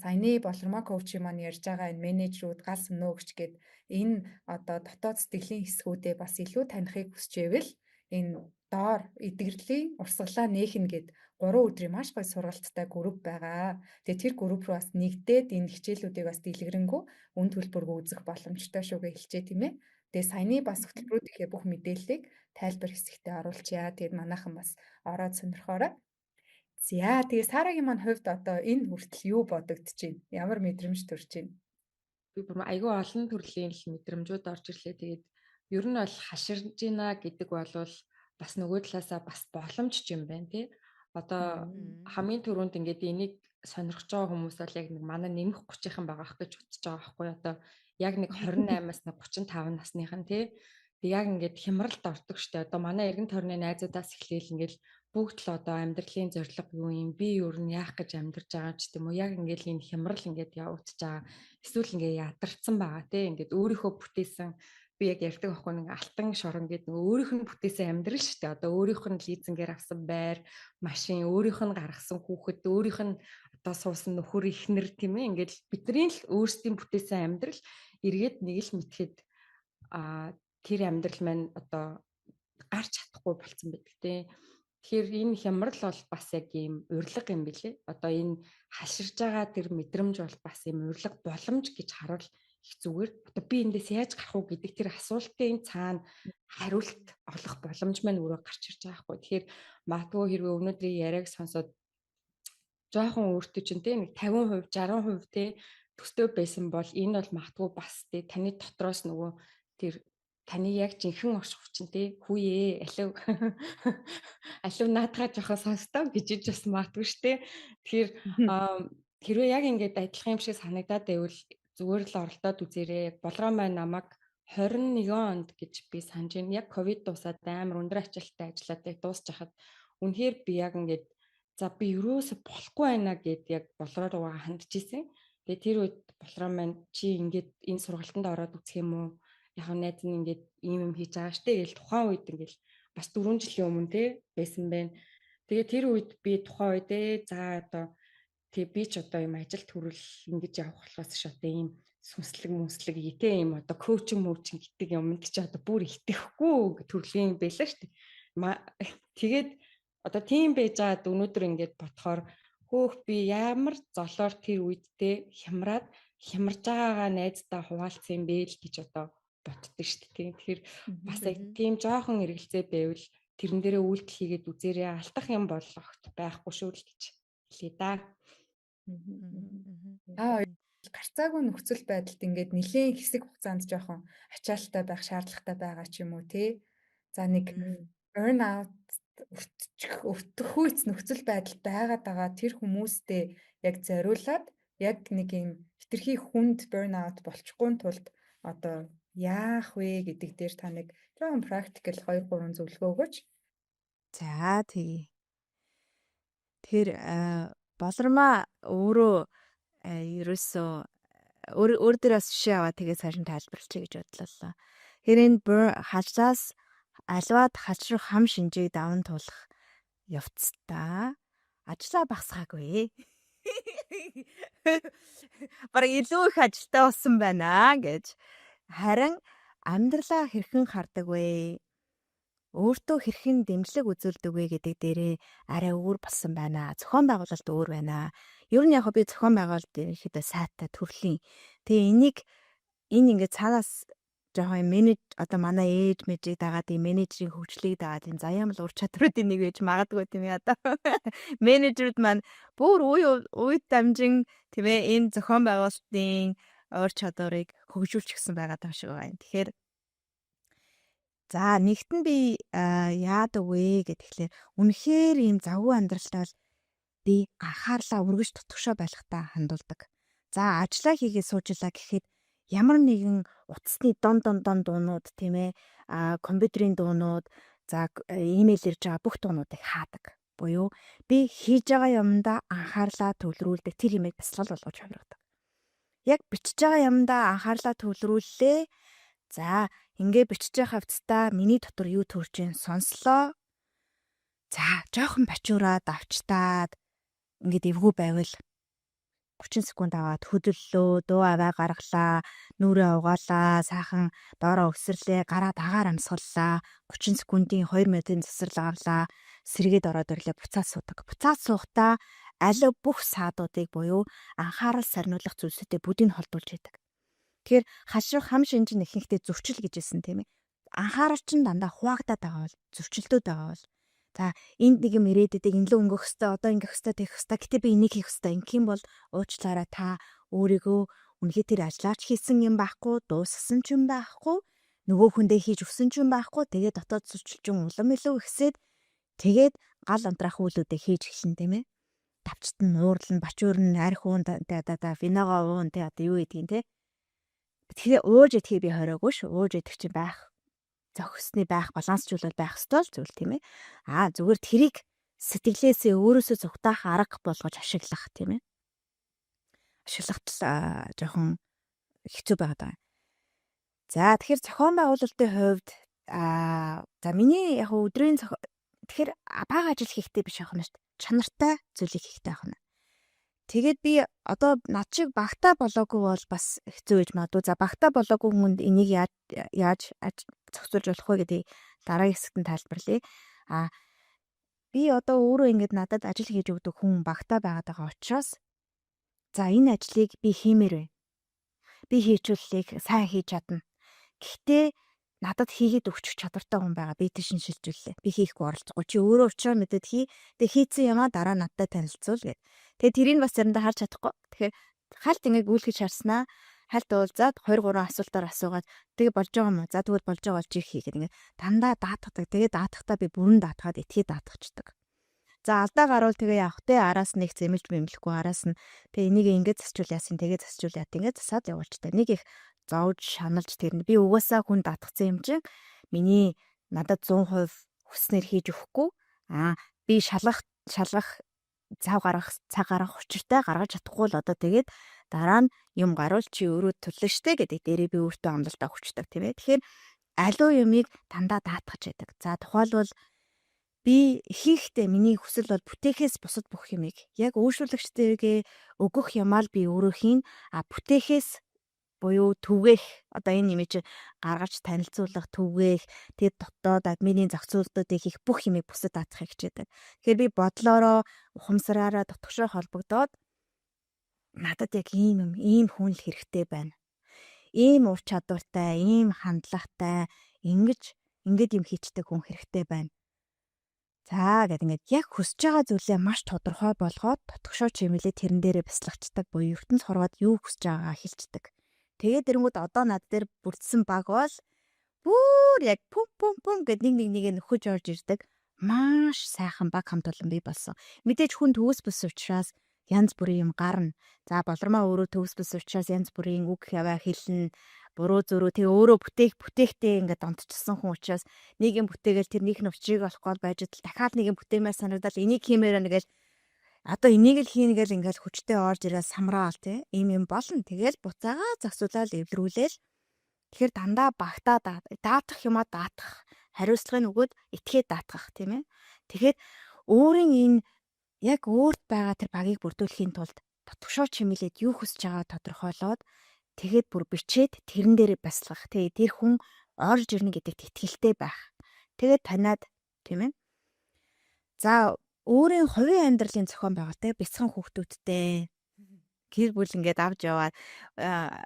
саяны болормоо коучи маань ярьж байгаа энэ менежерүүд гал сүнөө өгч гээд энэ одоо дотоод сэтгэлийн хэсгүүдээ бас илүү танихыг хүсчээвэл энэ доор эдгэрлийн урсгалаа нээх нь гээд 3 өдрийн маш гоё сургалттай групп байгаа. Тэгээ тэр групп руу бас нэгдээд энэ хичээлүүдийг бас дэлгэрэнгүй үн төлбөргүй үзэх боломжтой шүүгээ хэлчихэ тийм ээ. Тэгээ саяны бас хөтөлбөрүүдийнхээ бүх мэдээллийг тайлбар хэсэгтээ оруулчихъя. Тэгээд манайхан бас ороод сонирхоорой. За тэгээ Сарагийн маань хувьд одоо энэ хүртэл юу бодогдож байна? Ямар мэдрэмж төрж байна? Би бүр айгүй олон төрлийн л мэдрэмжүүд орж ирлээ. Тэгээд ер нь бол хаширж гинэ гэдэг болвол бас нөгөө талаасаа бас боломж ч юм байна тий. Одоо хамгийн түрүүнд ингээд энийг сонирхож байгаа хүмүүс бол яг нэг манай нэмэх 30-ын байгаах гэж бодож байгаа байхгүй одоо яг нэг 28-аас нэг 35 насныхан тий. Тэг яг ингээд хямралд ордог штэ. Одоо манай эргэн тойрны найзуудаас эхлээл ингээд бүгд л одоо амьдралын зорилго юу юм би юу н яах гэж амьдарч байгаа ч тийм үү яг ингээд энэ хямрал ингээд явагдаж байгаа эсвэл ингээд ядарсан байгаа тий ингээд өөрийнхөө бүтээсэн би яг ярьдаг байхгүй нэг алтан шорон гэдэг нөгөө өөрийнх нь бүтээсэн амьдрал шүү дээ одоо өөрийнх нь лизингээр авсан байр машин өөрийнх нь гаргасан хүүхэд өөрийнх нь одоо суусан нөхөр ихнэр тийм ээ ингээд бидний л өөрсдийн бүтээсэн амьдрал эргээд нэг л мэтгэхэд тэр амьдрал маань одоо гарч чадахгүй болцсон байдаг тий. Тэгэхээр энэ хямрал бол бас яг ийм урилга юм билэ. Одоо энэ хаширж байгаа тэр мэдрэмж бол бас ийм урилга боломж гэж харуул их зүгээр. Одоо би эндээс яаж гарах уу гэдэг тэр асуултын цаана хариулт олох боломж маань өөрөө гарч ирж байгаа хгүй. Тэгэхээр магадгүй хэрвээ өнөөдрийн яриаг сонсоод жоохон өөртөө чинь те нэг 50%, 60% те төстэй байсан бол энэ бол магадгүй бас те таны дотроос нөгөө тэр таны яг жинхэнэ орш хүчин те хүүе алив алив наадгаа жоохон сонсдоо гэж иж бас магадгүй штэ. Тэгэхээр хэрвээ яг ингээд адилхан юм шиг санагдаад байвал зүгээр л оролдоод үзээрэй. Яг болгоом маань намайг 21 онд гэж би санаж байна. Яг ковид дуусаад амар өндөр ачаалттай ажиллаад дуусчихад үнэхээр би яг ингээд за би юусоо болохгүй байна гэд яг болроо руугаа хандж исэн. Тэгээ тэр үед болроо маань чи ингээд энэ сургалтанд ороод үзэх юм уу? Яг найз нь ингээд ийм юм хийж байгаа штэ гэж тухайн үед ингээд бас 4 жилийн өмнө те байсан байна. Тэгээ тэр үед би тухайн үед за одоо тэгээ би ч одоо юм ажил төрөл ингэж явах болохоос ш одоо ийм сүнслэг итэй юм одоо коучинг гэдэг юмд ч одоо бүр итгэхгүй төрлийн байлаа штэ. Тэгээд одоо тийм байж байгаад өнөөдөр ингээд бодохоор хөөх би ямар золоор тэр үедээ хямарж байгаагаа найздаа хуваалцсан юм бэ л гэж одоо боддог шүү дээ. Тэгэхээр бас яг тийм жоохон эргэлзээ байвал тэрэн дээрээ үйлдэл хийгээд үзээрэй. Алдах юм бол огт байхгүй шүү л гэж хэлээ да. Гарцаагүй нөхцөл байдалд ингээд нэлээд хэсэг хугацаанд жоохон ачаалттай байх шаардлагатай байгаа ч юм уу те. За нэг burn out өртөхүйц нөхцөл байдал байгаад байгаа тэр хүмүүстэй яг зориулаад яг нэг юм хитрхи хүнд burn out болчихгүй тулд одоо яах вэ гэдэг дээр та нэг жоохон практикл 2-3 зөвлөгөө өгөөч. За тэгье. Тэр болормоо өөрөө ерөөсөө өөр дээрээс жишээ аваад тэгээ цааш нь тайлбарлачих гэж бодлоо. Хэрэг хажаас альваад хажрах хам шинжийг даван туулах явцдаа ажлаа багсгаагүй. Бараг илүү их ажилтаа болсон байна гэж. Харин амьдралаа хэрхэн хардаг вэ? өөртөө хэрхэн дэмжлэг үзүүлдэг вэ гэдэг дээрээ арай өөр болсон байна. Зохион байгуулалт өөр байна. Ер нь яг би зохион байгуулалт ихэд сайтай төрлийн. Тэгээ энэ ингээд цаанаас жоохон одоо манай ээж мэжийг дагаад ийм менежерийн хөгжлийг дагаад ийм заяамл ур чадруудын нэг байж магадгүй тийм ээ одоо. Менежерүүд маань бүр үед дамжин тийм ээ энэ зохион байгуулалтын ур чадварыг хөгжүүлчих гэсэн байгаа даа шиг байна. Тэгэхээр за нэгт нь би яадаг вэ гэхлээр үнэхээр ийм завгүй амьдралтай бол би анхаарлаа өргөж тутагшаа байлгахтаа хандуулдаг. За ажиллаа хийгээд суужилаа гэхэд ямар нэгэн утасны дон дуунууд тийм ээ компьютерийн дуунууд за имэйл ирж байгаа бүх дуунуудыг хаадаг. Буюу би хийж байгаа юмдаа анхаарлаа төвлөрүүлдэг тэр имийг бясалгал болгож хувиргадаг. Яг бичиж байгаа юмдаа анхаарлаа төвлөрүүллээ. За ингээ бичиж байгаа хавцтай миний дотор юу төрж ийн сонслоо. За жоохон бачуураад авчтаад ингээд эвгүй байвал 30 секунд аваад хөдөллөө, дуу аваа гаргалаа, нүрээ угаалаа, сайхан доороо өсөрлөө, гараа дагаар амсгаллаа, 30 секундын 2 минутын засварлага авлаа, сэргээд ороод ирлээ буцаад суудаг. Буцаад суухдаа аль бүх саадуудыг буюу анхаарал сарниулах зүйлсүүдэд бүдийг холдуулж яадаг. Тэгэхээр хашрах хам шинжин ихэнхдээ зөрчил гэжсэн тийм ээ. Анхаарал чинь дандаа хуваагдаад байгаа бол зөрчилдөд байгаа бол за энд нэг юм ирээд идэг энэ л өнгөх хөстө одоо ингэх хөстө тэгэх хөстө гэтээ би энийг хийх хөстө ингэх юм бол уучлаарай та өөрийгөө үнэхээр тэр ажиллаач хийсэн юм байхгүй дуусгасан ч юм байхгүй нөгөө хүндээ хийж өгсөн ч юм байхгүй тэгээд дотоод зөрчилжин улам илүү ихсээд тэгээд гал амтрах үйлүүдээ хийж эхэлнэ тийм ээ. Тавчт нь нуурлан бачуурн арх уун да виногоо уун тэ одоо юу гэдгийг те. Тэгэхээр ууж идэхийг би хороогүй ш. Ууж идэх чинь байх зохисны байх балансчлал байх ёстой л зүйл тийм ээ. Зүгээр тэрийг сэтгэлээсээ өөрөөсөө зүгтаах арга болгож ашиглах тийм ээ. Ашиглахтал жоохон хэцүү байгаа. За тэгэхээр зохион байгуулалтын хувьд за миний яг өдрийн тэгэхээр бага ажил хийхдээ биш явах нь шүү дээ. Чанартай зүйлийг хийхдээ явах нь. Тэгээд би одоо над шиг багтаа болоогүй бол бас хэцүү гэж магадгүй. За багтаа болоогүй хүнд энийг яаж зохицуулж болох вэ гэдэг дараагийн хэсэгт нь тайлбарлая. Би одоо өөрөө ингэж надад ажил хийж өгдөг хүн багтаа байгаад байгаа учраас за энэ ажлыг би хиймээр байна. Би хийчихүүллийг сайн хийж чадна. Гэхдээ надад хийгээд өгчих чадвартай хүн байгаа. Би тийш шилжүүллээ. Би хийхгүй оролцохгүй. Чи өөрөө өчөө мэдээд хий. Тэгээ хийцэн юмаа дараа надтай танилцуул гэд. Тэгээ тэрийг бас заримдаа харж чадахгүй. Тэгэхээр хальт ингэ гүйлгэж харснаа хальт уулзаад 2 3 асуултаар асуугаад тэгээ болж байгаа юм уу? За тэгвэл болж байгаа бол чи хийгээд ингэ дандаа даатгадаг. Тэгээ даатгахтаа би бүрэн даатгаад этгээд даатгачдаг. За алдаа гарвал тэгээ явах те араас нэг зэмэлж бэмлэхгүй араас нь тэгээ энийг ингэ засчул яасан тэгээ засчул яат ингэ засаад явуулчтай. Нэг их зовж шаналж тэрнэ би угаасаа хүн даатгсан юм чинь миний надад 100% хүснээр хийж өгөхгүй би шалгах цаг гаргах учиртай гаргаж чадахгүй л одоо тэгээд дараа нь юм гарвал чи өөрөө төлнө штэ гэдэг дээрээ би өөртөө амлалтаа хүчдэг тийм ээ. Тэгэхээр аливаа юмыг дандаа даатгаж яадаг. За тухайлбал би хийхдээ миний хүсэл бол бүтээхээс бусад бүх юмыг яг өөрчлөлөгчдөргээ өгөх юмаа л би өөрөө хийн бүтээхээс буюу түгээх одоо энэ имиж гаргаж танилцуулах түгээх тэгээд дотоод админийн зохицуулалтуудыг хийх бүх юмыг бусад даатгахыг хичээдэг. Тэгэхээр би бодлороо ухамсараараа дотгошоо холбогдоод надад яг ийм хүн л хэрэгтэй байна. Ийм ур чадвартай, ийм хандлагатай ингэж юм хийчдэг хүн хэрэгтэй байна. За гэдэг ингээд яг хүсэж байгаа зүйлээ маш тодорхой болгоод дотгошоо чимэлээ тэрэн дээрээ бясалгацдаг буюу ертөнц хорвоод юу хүсэж байгаагаа хэлцдэг. Тэгээд эрэнгүүд одоо над дээр бүрдсэн баг бол бүр яг пум гэд нэг нөхөж орж ирдэг маш сайхан баг хамт олон бий болсон. Мэдээж хүн төвс бүс учраас янз бүрийн юм гарна. За болормоо өөрөө төвс бүс учраас янз бүрийн үг яваа хэлнэ. Буруу зөрөө тэг өөрөө бүтээхтэй ингээд донтчихсан хүн учраас нэг юм бүтээгээл тэрнийх нь учрыг олохгүй байж тал дахиад нэг юм бүтээмээр санагдал энийг хиймээр нэгэл одоо энийг л хийнэ гэл ингээл хүчтэй орж ирээ самраал тий ийм юм болно. Тэгэл буцаагаа зогсуулаад эвлэрүүлээл. Тэгэхээр дандаа багтаа даатах юмаа даатах, хариуцлагын өгөөд этгээд даатгах тийм ээ. Тэгэхээр өөрийн энэ яг өөрт байгаа тэр багийг бүрдүүлэхийн тулд дотгошоо чимэлээд юу хүсэж байгаа тодорхойлоод тэгээд бүр бичээд тэрэн дээр бясалгах тий тэр хүн орж ирнэ гэдэгт итгэлтэй байх. Тэгээд таниад тийм ээ. За өөрийн хувийн амьдралын зохион байгуулалтыг бяцхан хүүхдүүдтэй гэр бүл ингээд авч яваад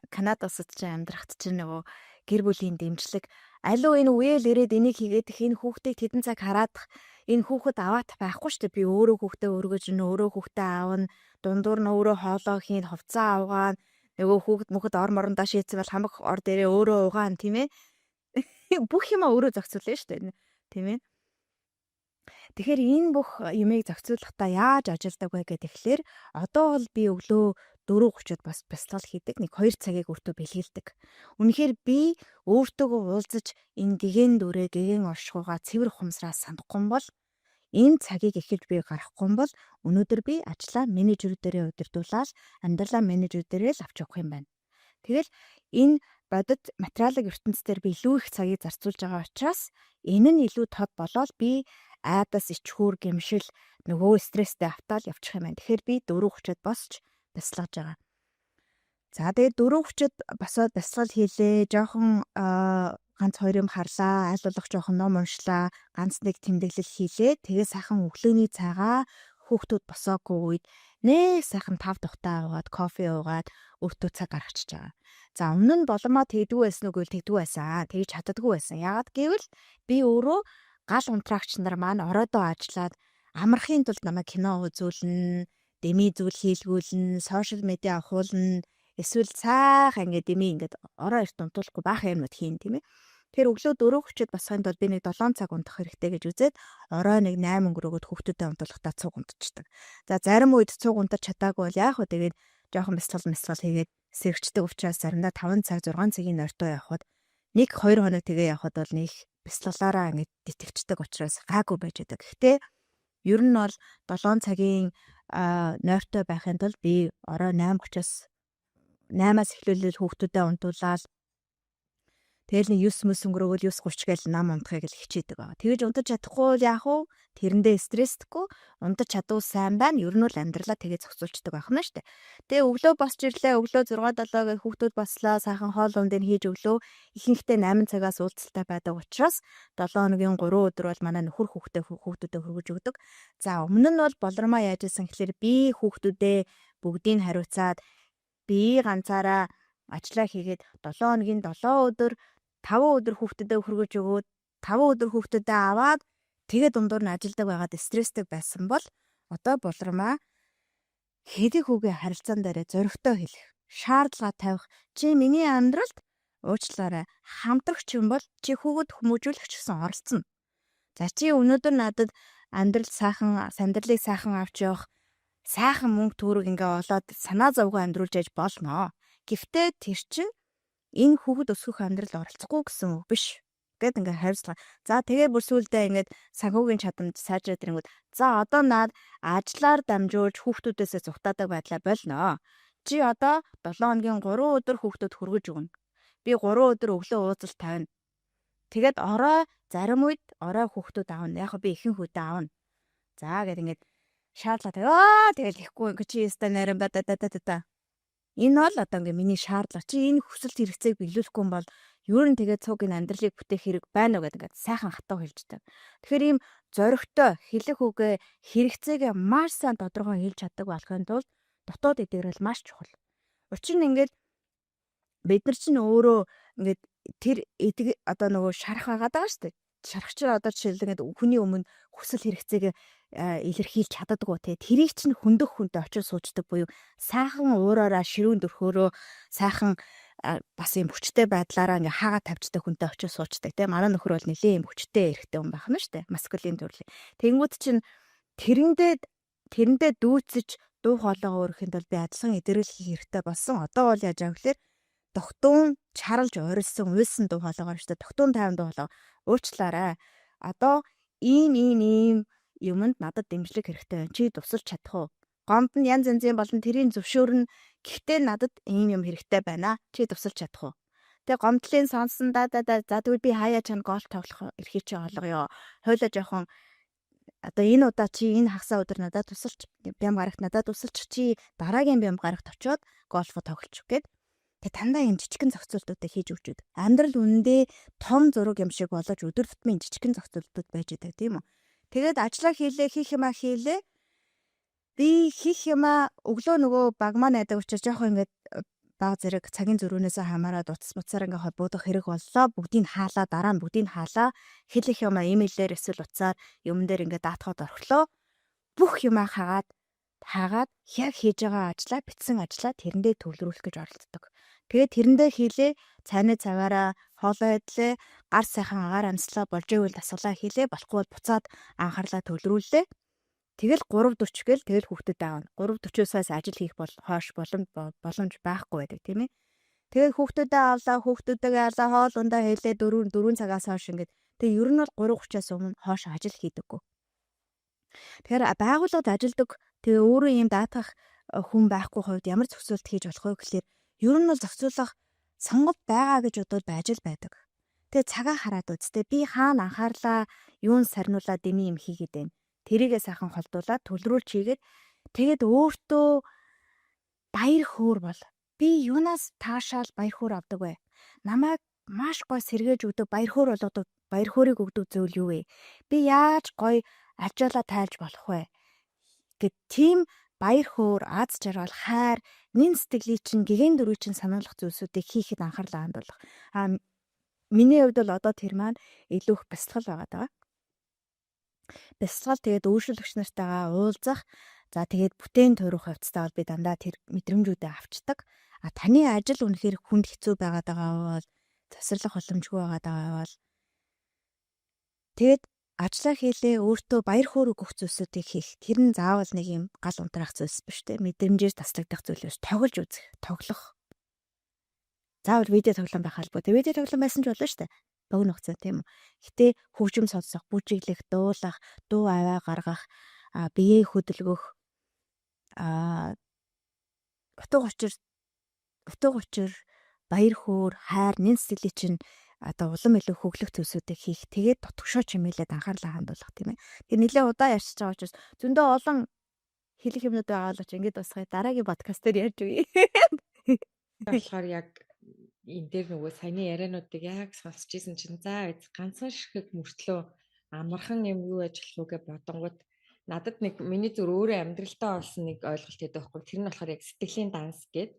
Канада улсад чинь амьдрахт чинь нөгөө гэр бүлийн дэмжлэг аливаа энэ үеэл ирээд энийг хийгээд энэ хүүхдийг тэдэн цаг хараадах энэ хүүхэд аваад байхгүй шүү дээ. Би өөрөө хүүхдээ өргөж ин өөрөө хүүхдээ аавна дундуур нь өөрөө хоолоо хийн хувцас авгаан нөгөө хүүхэд мөхөд ор морондоо шийдсэн бол хамаг ор дээрээ өөрөө угаан тийм ээ. Бүх юма өөрөө зохицуулна шүү дээ. Тийм ээ. Тэгэхээр энэ бүх юмыг зохицуулахдаа яаж ажилдаг вэ гэдэг ихлээр одоо бол би өглөө 4:30-д бас бясалгал хийдэг. 1-2 цагийг өөртөө бэлгэлдэг. Үнэхээр би өөртөөгөө уулзаж энэ гэгэн дүрээ гэгэн оршихуйгаа цэвэр ухамсараа сандахгүй бол энэ цагийг эхэлж би гаргахгүй бол өнөөдөр би ажлаа менежерүүдээрээ удирдуулаад амьдралаа менежерүүдээрээ л авч явах юм байна. Тэгэл энэ бодит материалын ертөнцийн би илүү их цагийг зарцуулж байгаа учраас энэ нь илүү тод болоод би айдас ичхүүр гэмшил нөгөө стресстэй автаал явчих юм байна. Тэгэхээр би 4:30-д босч бясалгаж байгаа. За тэгээд 4:30-д босоод бясалгал хийлээ. Жохон ганц хоёр юм харлаа. Аль болох жохон ном уншлаа. Ганц нэг тэмдэглэл хийлээ. Тэгээд сайхан өглөөний цайгаа хүүхдүүд босоогүй үед нэг сайхан 5 тухтаа уугаад кофе уугаад өөртөө цаг гаргачихж байгаа. За өмнө нь боломоо тэгдэггүй байсан үгүй тэгдэггүй байсан. Тэгж чаддаггүй байсан. Яагаад гэвэл би өөрөө гал унтраагч нар маань оройдоо ажиллаад амархын тулд намайг кино үзүүлнэ, дэмий зүйл хийлгүүлнэ, сошиал медиа ахуулна, эсвэл цаахан ингээд дэмий ингээд ороо эрт унтуулахгүй баахан юмнууд хийн тийм ээ. Тэр өглөө 4:30-д босохын тулд би нэг 7 цаг унтах хэрэгтэй гэж үзээд орой нэг 8 өнгөрөөгд хүүхдүүдэд унтуулахдаа цуг унтчихдаг. За зарим үед цуг унтаж чадаагүй бол яах вэ? Тэгээд жоохон бясалгал хийгээд сэргчдэг учраас заримдаа 5 цаг 6 цагийн ойртоо явхад 1-2 хоног тэгээ явхад бол нэг бясалгалаараа ингээд тэтгэвчдэг учраас гайгүй байж байгаа. Гэхдээ ер нь бол 7 цагийн нойртой байхын тулд би орой 8:30-аас 8-аас эхлүүлэл хүүхдүүдэд унтуулаад тэгэл нэг 9 мөс өнгөрөөгөл 9:30 гээл нам унтахыг л хичээдэг байгаа. Тэгэж унтаж чадахгүй бол яах вэ? Тэрэндээ стресстгүй унтаж чадвал сайн байна. Ер нь бол амьдралаа тэгээ зохицуулчдаг байх нь шүү дээ. Тэгээ өглөө босч ирлээ. Өглөө 6-7 гээл хүүхдүүд бослоо. Сайхан хоол ундыг хийж өглөө. Ихэнхдээ 8 цагаас уулзалтай байдаг учраас 7 хоногийн 3 өдөр бол манай нөхөр хүүхдүүдэд хөргөж өгдөг. За өмнө нь бол болормоо яаж исэн гэхээр би хүүхдүүдээ бүгдийг хариуцаад би ганцаараа ажиллаа хийгээд 7 хоногийн 7 өдөр 5 өдөр хүүхдүүдэд хөргөж өгөөд 5 өдөр хүүхдүүдэд аваад тэгээд дундуур нь ажилдаг байгаад стресстэй байсан бол одоо болормаа хэдий хүүгээ харилцаан дээр зоригтой хэлэх, шаардлага тавих, чи миний амьдралд уучлаарай хамтрагч юм бол чи хүүгэд хүмүүжүүлэх гэсэн оролцсон. За чи өнөөдөр надад амьдрал сайхан, сандралыг сайхан авч явах, сайхан мөнгө төгрөг ингээ олоод санаа зовгоо амьдруулж яж болно. Гэхдээ тэр чинь энэ хүүхэд өсгөх амьдрал оролцохгүй гэсэн үг биш. Гэт ингээ хариуцлага. За тэгээ бүр сүулдэ ингээд санхүүгийн чадамж сайжраад ирэнгүүт за одоо наад ажлаар дамжуулж хүүхдүүдээсээ зүхтаадаг байдлаа болно. Чи одоо 7 хоногийн 3 өдөр хүүхдүүд хөргөж өгнө. Би 3 өдөр өглөө уулзалт тавина. Тэгээд орой зарим үед орой хүүхдүүд аавна. Яг би ихэнх үедээ аавна. За гэд ингээд шаардлага тэгэл ихгүй ингээ чи яста нарийн ба. Энэ бол одоо ингээ миний шаардлага. Чи энэ хүсэлт хэрэгцээг биелүүлэхгүй юм бол ер нь тэгээд цуг энэ амьдралыг бүтээх хэрэг байна уу гэдэг ингээд сайхан хатуу хэлждэг. Тэгэхээр ийм зоригтой хэлэх үгээ хэрэгцээгээ маш сайн тодорхой хэлж чаддаг болохын тулд дотоод эдгэрэл маш чухал. Учир нь ингээд бид нар чинь өөрөө ингээд тэр эдэг одоо нөгөө шарах байгаа даа шүү дээ. Шарахч одоо жишээлбэл ингээд хүний өмнө хүсэл хэрэгцээг илэрхийлж чаддаггүй те. Тэрийг чинь хөндөх хүнтэй очиж суучдаг буюу сайхан уураараа ширүүн дөрхөөрөө сайхан бас юм хүчтэй байдлаараа ингээ хаагаа тавьчдаг хүнтэй очиж суучдаг те. Манай нөхөр бол нэлийн юм хүчтэй эрэгтэй хүн байх нь шүү дээ. Маскулин төрлийн. Тэнгүүд чинь тэрэндээ дүүцэж дуу хоолойгоо өөрөхийн тулд би адилхан эдгэрэл хийх хэрэгтэй болсон. Одоо бол яаж байгаа гэхээр тогтуун чарлж орилсон уйлсан дуу хоолойгоо шүү дээ. Тогтуун тайван дуу хоолой уучлаарай. Одоо ийм юмд надад дэмжлэг хэрэгтэй байна. Чи тусалж чадах уу? Гомд нь янз янзын болон тэрийн зөвшөөрнө. Гэхдээ надад ийм юм хэрэгтэй байна. Чи тусалж чадах уу? Тэгээ гомдлын сонсон за тэгвэл би хаяа чанд гольф тоглох эрхий чи олгоё. Хойлоо жоохон одоо энэ удаа чи энэ хагасаа өдөр надад тусалж бям гарагт надад тусалж чи дараагийн бям гарагт очиод гольф тоглож гэд Тэг дандаа юм жижигэн зохицуултуудыг хийж өгч үд. Амьдрал үнэндээ том зураг юм шиг болж өдөр тутмын жижигэн зохицуултууд байж идэг тийм үү. Тэгээд ажиллаа хийлээ, хийх юмаа хийлээ. Би хийх юмаа өглөө нөгөө баг маань найдаг учраас жоохон ингээд баг зэрэг цагийн зөрүүнээс хамаараад утас муцаар ингээд буудах хэрэг боллоо. Бүгдийг хаалаа, дараа нь бүгдийг хаалаа. Хэлэх юмаа имэйлээр эсвэл утсаар юмн дээр ингээд даатгаад орхлоо. Бүх юмаа хаагаад яг хийж байгаа ажлаа битсэн ажлаа тэрэндээ төвлөрүүлэх гэж оролддог. Тэгээд тэрэндээ хийлээ, цайны цагаараа хоолоо идлээ, гар сайхан агаар амслаа, болж ивэл дасгалаа хийлээ, болохгүй бол буцаад анхаарлаа төвлөрүүллээ. Тэгэл 3:40 гээл тэгэл хүүхдэд аавна. 3:40-аас ажил хийх хойш боломж байхгүй байдаг тийм ээ. Тэгээд хүүхдүүдээ авлаа, хүүхдүүдтэйгээ алаа хоол ундаа хэлээ 4 цагаас хойш ингээд. Тэгээ ер нь бол 3:30-аас өмнө хойш ажил хийдэггүй. Тэгэхээр байгууллагад ажилдаг тэгээ өөрөө ийм даатгах хүн байхгүй хувьд ямар зохицуулт хийж болох вэ гэхэлэр ер нь бол зохицуулах сонгод байгаа гэж бодоод ажил байдаг. Тэгээ цагаа хараад үзтээ би хаана анхаарлаа юун сарниулаад дэмий юм хийгээд байна. Тэрийгээ сайхан холдуулаад төлрүүлж хийгээд тэгээд өөртөө баяр хөөр бол би юунаас таашаал баяр хөөр авдаг вэ? Намайг маш гой сэргээж өгдөг баяр хөөр болгодог баяр хөөргийг өгдөг зүйл юу вэ? Би яаж гой ачаалаа тайлж болох вэ? Гэт тийм баяр хөөр, аз жаргал, хайр, нэн сэтгэлийн чинь гэгэн дөрвийн чинь сануулгах зүйлсүүдийг хийхэд анхаарлаа хандуулах. Миний хувьд бол одоо тэр маань илүү их бясалгал байгаа даа. Бясалгал тэгээд үйлчлэгч нартайгаа уулзах, за тэгээд бүтээн туурах явцдаа бол би дандаа тэр мэдрэмжүүдээ авчдаг. Таны ажил үнэхээр хүнд хэцүү байгаад байгаа бол засварлах боломжгүй байгаад байгаа бол тэгээд ажлаа хийлээ өөртөө баяр хөөр өгөх зүйлсүүдийг хийх. Тэр нь заавал нэг юм гал унтраах зүйлс биш те. Мэдрэмжээр таслагдах зүйлээс тоглож үзэх, тоглох. Заавал видео тоглоом байх албагүй. Тэ видео тоглоом байсан ч болно шүү дээ. Богино хугацаа тийм үү. Гэтэ хөгжим сонсох, бүжиглэх, дуулах, дуу аваа гаргах, биеэ хөдөлгөх, утга учир, баяр хөөр, хайр, нэн сэтгэлийн чинь одоо улам илүү хөглөх төсүүдийг хийх. Тэгээд дутгшоо чимээлээд анхаарлаа хандуулах тийм ээ. Тэр нэлээ удаа ярьж байгаа учраас зөндөө олон хэлэх юмнууд байгаа л учраас ингэж босгоё. Дараагийн подкаст дээр ярьж үгүй. болохоор яг энэ дээр нөгөө саяны яриануудыг яг сонсч ийсэн чинь за ганцхан ширхэг мөртлөө амархан юм юу ажиллах үгээ бодонгууд надад нэг миний зүр өөрөө амьдралтаа олсон нэг ойлголт байдаг байхгүй. Тэр нь болохоор яг сэтгэлийн данс гэдэг.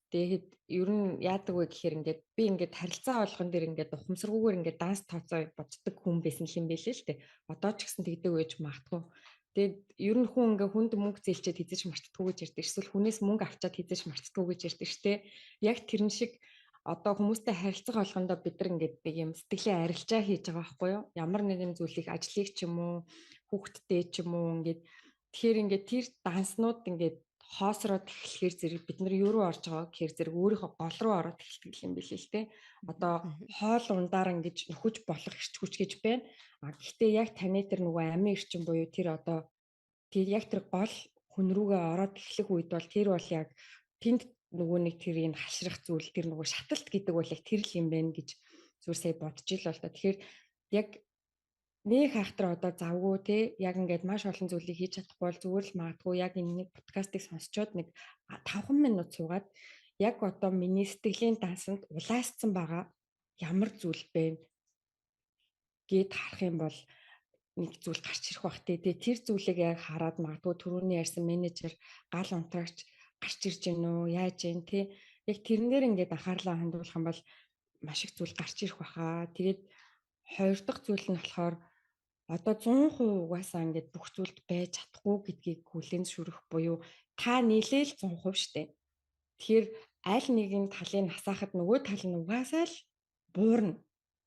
Тэгээд ер нь яадаг вэ гэхээр ингээд би ингээд харилцаа болгон дээр ингээд ухамсаргүйгээр ингээд данс тооцоо боддог хүн байсан юм билээ л дээ. Одоо ч гэсэн тэгдэг байж магадгүй. Тэгээд ер нь хүн ингээ хүнд мөнгө зээлчээд хизэж мартдаггүй гэж ярьдаг. Эсвэл хүнээс мөнгө авчаад хизэж мартдаггүй гэж ярьдаг штэ. Яг тэрэн шиг одоо хүмүүстэй харилцах болгондоо бид нар ингээд нэг юм сэтгэлийн арилжаа хийж байгаа байхгүй юу? Ямар нэгэн зүйлийг ажлыг ч юм уу, хүүхдтэй ч юм уу ингээд тэгэхээр ингээд тэр данснууд ингээд хоосроод эхлэхээр зэрэг бид нар юу руу орж байгаа гэхээр зэрэг өөрийнхөө гол руу ороод эхэлдэг юм билээ л те. Одоо хоол ундаар ингэж нөхөж болох эрч хүч гэж байна. Гэхдээ яг таны тэр нөгөө амийн эрчим буюу тэр одоо тэр яг тэр гол хүн рүүгээ ороод эхлэх үед бол тэр бол яг тэнд нөгөө нэг тэр энэ хашрах зүйл тэр нөгөө шаталт гэдэг бол яг тэр л юм байна гэж зүгээр сая бодож ил бол та. Тэгэхээр яг нэг хайхтар одоо завгүй те яг ингээд маш олон зүйлийг хийж чадахгүй бол зүгээр л магадгүй яг энэ нэг подкастыг сонсчоод нэг 5 минут суугаад яг одоо миний сэтгэлийн дансанд улаасцсан байгаа ямар зүйл бэ гэд харах юм бол нэг зүйл гарч ирэх бах те. Тэр зүйлийг яг хараад магадгүй түрүүний ярьсан менежер гал унтрагч гарч ирж гэнэ үү яаж гэн те. Яг тэрнээр ингээд анхаарлаа хандуулах юм бол маш их зүйл гарч ирэх баха. Тэгээд хоёр дахь зүйл нь болохоор одоо 100% угаасаа ингээд бүх зүйлд байж чадахгүй гэдгийг хүлээн зөвшөөрөх буюу та нийлээл 100% штэ. Тэгэхээр аль нэгэн талын насаахад нөгөө тал нь угаасаа л буурна.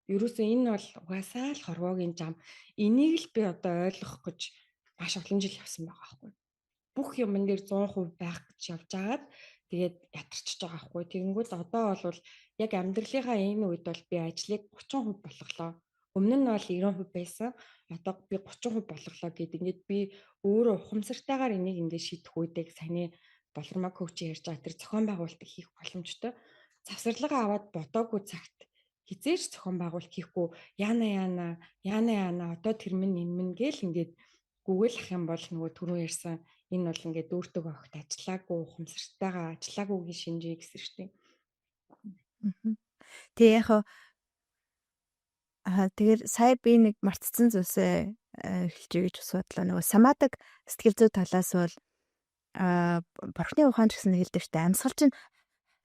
Ерөөсөө энэ бол угаасаа л хорвоогийн зам. Энийг л би одоо ойлгох гэж маш олон жил явсан байгаа байхгүй. Бүх юмн дээр 100% байх гэж явж агаад тэгээд ятарчж байгаа байхгүй. Тэгэнгүүт одоо бол яг амьдралынхаа энэ үед бол би ажлыг 30% болголоо. Өмнө нь бол 90% байсан. Одоо би 30% болголоо гэд ингээд би өөрөө ухамсартайгаар энийг ингээд шийдэх үедээ саяны болормог коуч ярьж байгаа тэр зохион байгуулалтыг хийх боломжтой. Завсарлага аваад бодоогүй цагт хизээч зохион байгуулалт хийхгүй яана одоо тэр минь энэ минь гээл ингээд гүгэл ах юм бол нөгөө түрүү ярьсан энэ бол ингээд өөртөө огт ажиллаагүй ухамсартайгаа ажиллаагүйгийн шинжээ гэсэн шүү дээ. Тэгээ яг тэгэл сая би нэг мартцсан зүйлсээ хэлчихье гэж бодлоо. Нөгөө самадаг сэтгэл зүй талаас бол бурхны ухаан ч гэсэн хэлдэг штэ. Амьсгал чинь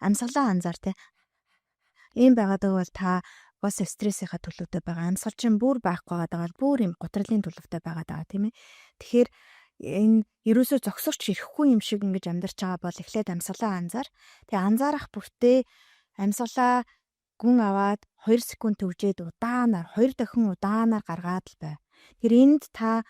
амьсгалаа анзаар те. Ийм байгадаг бол та бас стрессийнхаа төлөвтэй байгаа. Амьсгал чинь бүр байхгүй байгаа бол бүр юм гутралын төлөвтэй байгаа тийм ээ. Тэгэхээр энэ ерөөсөө зогсогч ирэхгүй юм шиг ингэж амьдарч байгаа бол эхлээд амьсгалаа анзаар. Тэгээ анзаарах бүртээ амьсгалаа гүн аваад 2 секунд төвжээд удаанаар 2 дахин удаанаар гаргаад л бай. Тэр энд та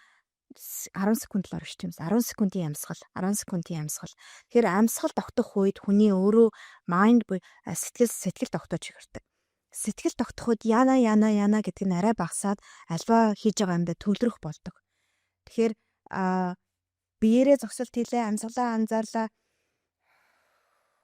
10 секунд л орж тиймс 10 секундын амьсгал 10 секундын амьсгал. Тэгэхээр амьсгал тогтох үед хүний өөрөө майнд буй сэтгэл тогтоож ихэрдэг. Сэтгэл тогтоход яна гэдэг нь арай багасаад альва хийж байгаа юмдаа төвлөрөх болдог. Тэгэхээр биеэрээ зогсолт хийлээ, амьсгалаа анзаарлаа.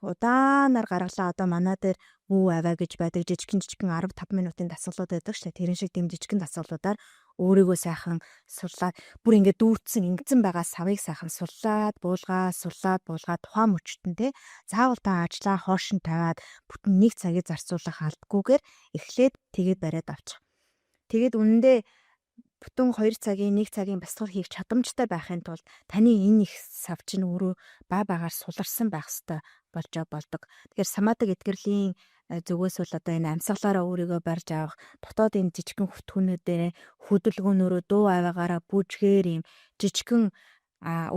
Удаанаар гаргалаа. Одоо манай дээр үу аваа гэж байдаг жижигхэн 15 минутын дасгалууд байдаг шүү дээ. Тэрэн шиг дэм жижигхэн дасгалуудаар өөрийгөө сайхан сурлаад бүр ингээд дүүртсэн ингэсэн байгаа савыг сайхан сурлаад буулгаад тухайн мөчтөн те заавал та ажлаа хоош нь тавиад бүтэн 1 цагийг зарцуулах алдгүйгээр эхлээд тэгээд бариад авчих. Тэгээд үнэндээ бүтэн 2 цагийн 1 цагийн бясалгал хийх чадамжтай байхын тулд таны энэ их сав чинь өөрөө багаар суларсан байх ёстой болж болдог. Тэгэхээр самадаг эдгэрлийн зүгээс бол одоо энэ амьсгалаараа өөрийгөө барьж авах дотоодын жижигхэн хүтгүүнүүдээ хөдөлгөөнөөрөө дуу аваагаараа бүжгээр юм жижигхэн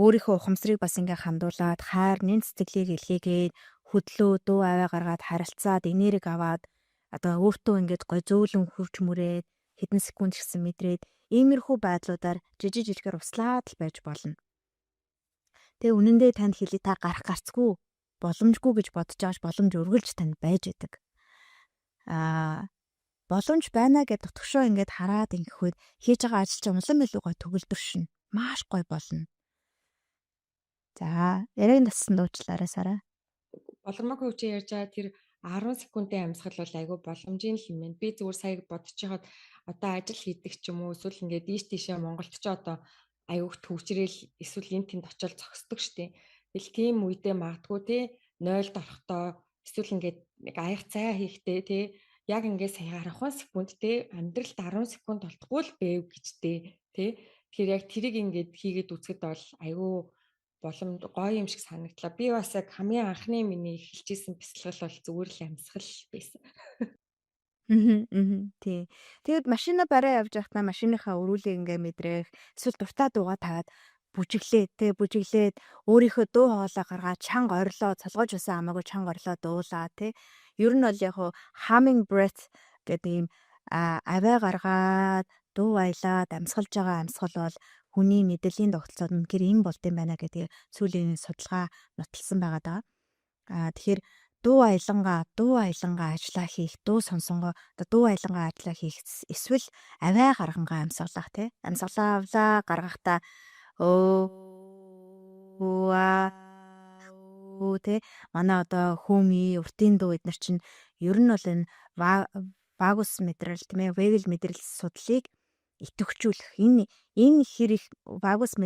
өөрийнхөө ухамсарыг бас ингээ хандуулад хайр нэн сэтгэлийг илгээгээд хөдлөө дуу аваа гаргаад харилцаад энерги аваад одоо өөртөө ингээд гой зөөлөн хурж мүрээд хэдэн секунд гэсэн мэдрээд иймэрхүү байдлуудаар жижигэр услаад л байж болно. Тэгээ үнэндээ танд хэлий та гарах гарцгүй боломжгүй гэж бодож байгаач боломж өргөлж танд байж идэг. Боломж байна гэж дутгшоо ингээд хараад ингэхэд хийж байгаа ажил чинь улам илүү гой төгөлдөр шин. Маш гой болно. За, яриг нассан дуучлаарай сараа. Болормог хөвчөө ярьж байгаа тэр 10 секундын амьсгал бол айгүй боломжийн л юм байна. Би зүгээр сая бодож байгаад одоо ажил хийдэг ч юм уу эсвэл ингээд ийш тийшээ Монголд ч одоо аюух төвчрэл эсвэл энэ тэнд очил зогсдог штеп. Тэгэл тийм үедээ магадгүй те 0-д орохдоо эсвэл ингээд нэг аяг цай хийхдээ те яг ингээд сая 10 секунд те амьдралд 10 секунд болтгүй л бэв гэжтэй те. Тэгэхээр яг тэрийг ингээд хийгээд үзэхэд бол айгүй боломж гоё юм шиг санагдлаа. Би бас яг хамгийн анхны миний эхэлжсэн бясалгал бол зүгээр л амьсгал байсан. Тий. Тэгээд машина барай явж байхдаа машиныхаа өрүүлийг ингээ мэдрэх эсвэл дуртай дуугаа тавиад бүжиглээд өөрийнхөө дуу хоолой гаргаад чанга орилоо цолгож байсан хамаагүй чанга орилоо дуулаа тий. Ер нь бол яг humming breath гэдэг ийм аваа гаргаад дуу аялаад амьсгалж байгаа амьсгал бол хүний мэдрэлийн тогтолцоод үнэхээр юм болд юм байна гэдэг сүүлийн судалгаа нотолсон байгаа даа. Тэгэхээр дуу аялангаа ажиллаа хийх, дуу сонсонгоо дуу аялангаа ажиллаа хийх эсвэл аваа гаргангаа амьсгалах тий. Амьсгалаа авлаа гаргахтаа тий. Манай одоо хөөми уртын дуу эднэр чинь ер нь бол энэ вагус мэдрэл тийм ээ, вегл мэдрэл судлыг идэвхжүүлэх энэ хэр их вагус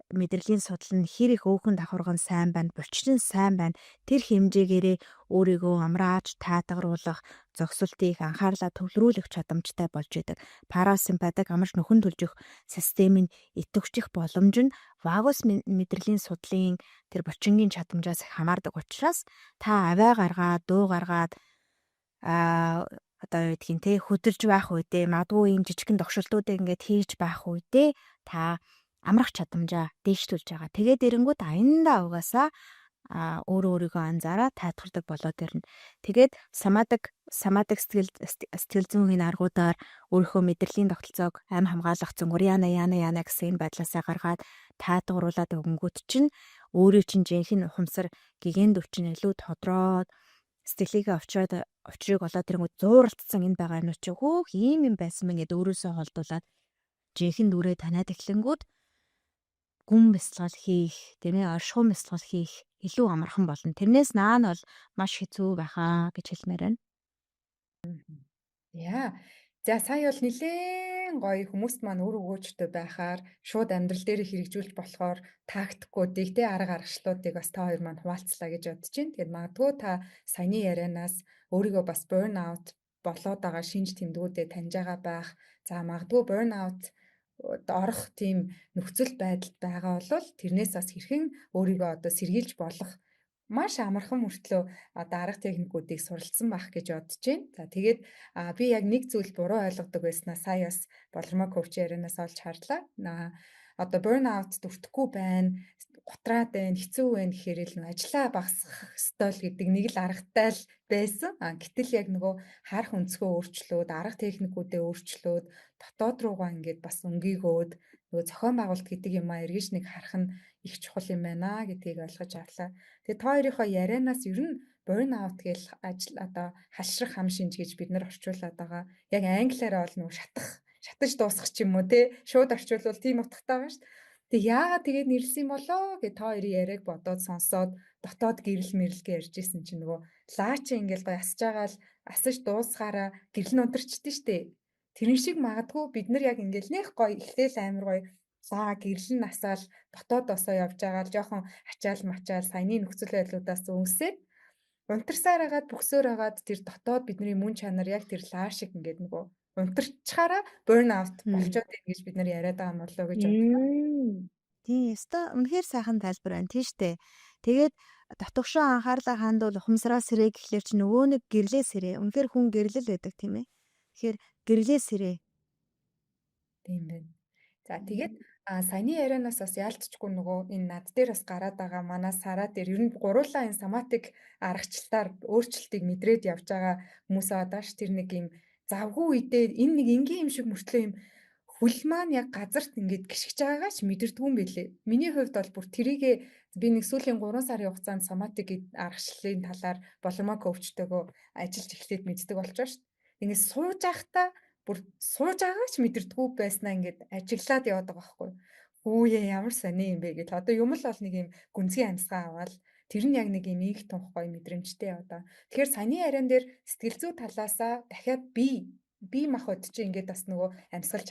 мэдрэлийн судал нь хэр их өөхөн давхарган сайн байна, булчин сайн байна. Тэр хэмжээгээрээ өөрийгөө амрааж, таатгаруулах, зогсолтыг анхаарлаа төвлөрүүлэх чадамжтай болж идэг. Парасимпатик амарч нөхөн төлжих системийн идэвхжих боломж нь вагус мэдрэлийн судлын тэр булчингийн чадамжаас хамаардаг учраас та аваа гаргаад, дуу гаргаад одоо юу гэдгийг те хөдөлж байх үедээ магадгүй ийм жижигхэн тогшилтуудыг ингээд хийж байх үедээ та амрах чадамжаа дээшлүүлж байгаа. Тэгээд эрэнгүүд аяндаа угаасаа өөрийгөө анзаараа тайлбарладаг болоод ирнэ. Тэгээд самадаг сэтгэл зүйн аргуудаар өөрийнхөө мэдрэлийн тогтолцоог амь хамгаалах зөнгөр яана гэсэн энэ байдлаасаа гаргаад таатгаруулад өгөнгүүт чинь өөрөө чинь жинхэнэ ухамсар гэгээн өвчин илүү тодроод сэтгэлийгээ очрыг олоод ирэнгүүт зууралцсан энэ байгаа юм чи хөөх ийм юм байсан мэн гэд өөрөөсөө холдуулаад жинхэнэ дүрээ танаад эхлэнгүүт гүн бясалгал хийх, тийм ээ, оршихуун бясалгал хийх илүү амархан болно. Тэрнээс наана бол маш хэцүү байхаа гэж хэлмээр байна. Яа. За сая бол нэлээд гоё хүмүүст маань үр өгөөжтэй байхаар шууд амьдрал дээр хэрэгжүүлж болохоор тактикуудыг те арга аргачлалуудыг бас та хоёр маань хуваалцлаа гэж бодож байна. Тэгээд магадгүй та саяны ярианаас өөрийгөө бас burnout болоод байгаа шинж тэмдгүүдэд таньж байгаа байх. За магадгүй burnout орох тийм нөхцөл байдалд байгаа бол тэрнээс бас хэрхэн өөрийгөө одоо сэргийлж болох маш амархан мөртлөө одоо арга техникүүдийг суралцсан байх гэж бодож байна. За тэгээд би яг нэг зүйл буруу ойлгодог байснаа сая бас болормоо коуч ярианаас олж харлаа. Одоо burnout дүртэхгүй байна, гутраад байна, хэцүү байна гэхээр л нэг ажлаа багасгах ёстой л гэдэг нэг л аргатай л байсан. Гэтэл яг нөгөө харах өнцгөө өөрчлөөд, арга техникүүдээ өөрчлөөд, дотоод руугаа ингээд бас өнгийгөөд нөгөө зохион байгуулалт гэдэг юмаа эргэж нэг харах нь их чухал юм байна гэдгийг ойлгож авлаа. Тэгээд та хоёрынхоо ярианаас ер нь burnout гэл ажил одоо халшрах хам шинж гэж бид нар орчуулад байгаа. Яг англиар бол нөгөө шатаж дуусах ч юм уу те шууд орчуулвал тийм утгатай байна шүү. Тэг яагаад тэгээд нэрлсэн юм болоо гэж та хоёрын яриаг бодоод сонсоод дотоод гэрэл мэрэлгээ ярьж исэн чинь нөгөө лаачи ингээл гоё асж байгаа л асаж дуусгаараа гэрэл унтарчдээ штэ. Тэрэн шиг магадгүй бид нар яг ингээл нэх гоё эхлээл амар гоё гэрэл нь насаал дотоод осоо явж байгаа л жоохон ачаал мачаал саяны нөхцөл байдлуудаас өнгөсөө унтарсаар хагаад бөхсөөр хагаад тэр дотоод бидний мөн чанар яг тэр лаа шиг ингээд нөгөө унтарчхаараа burnout болчиход байна гэж бид нар яриад байгаа юм болоо гэж бодлоо. Тийм өстой үнэхээр сайхан тайлбар байна тийм штэ. Тэгээд дотогшоо анхаарлаа хандвал ухамсараа сэрээ гэхлээр чи нөгөө нэг гэрлээ сэрээ. Үнэхээр хүн гэрлэл байдаг тийм ээ. Тэгэхээр гэрлээ сэрээ. Тийм байна. За тэгээд саяны ярианаас бас яалтчгүй нөгөө энэ над дээр бас гараад байгаа манай сараа дээр ер нь гуруулаа энэ соматик аргачлалаар өөрчлөлтийг мэдрээд явж байгаа хүмүүс байгаа ш. Тэр нэг юм завгүй үедээ энэ нэг энгийн юм шиг мөртлөө юм хөл маань яг газарт ингээд гიშгэж байгаагаа ч мэдэрдгүй юм билээ. Миний хувьд бол бүр трийгээ би нэг сүүлийн 3 сарын хугацаанд соматик аргачлалын талаар болормоо коучтойгоо ажиллаж эхлээд мэддэг болчихоо ш. Ингээд сууж байхдаа бүр сууж байгаач мэдэрдэггүй байснаа ингээд ажиглаад яваад байгаа байхгүй. Хүүе ямар сони юм бэ гэж. Одоо юм л бол нэг юм гүнзгий амьсгаа аваад тэр нь яг нэг юм их тунх гоё мэдрэмжтэй одоо. Тэгэхээр саяны яриан дээр сэтгэл зүй талаасаа дахиад би махад чи ингээд бас нөгөө амьсгал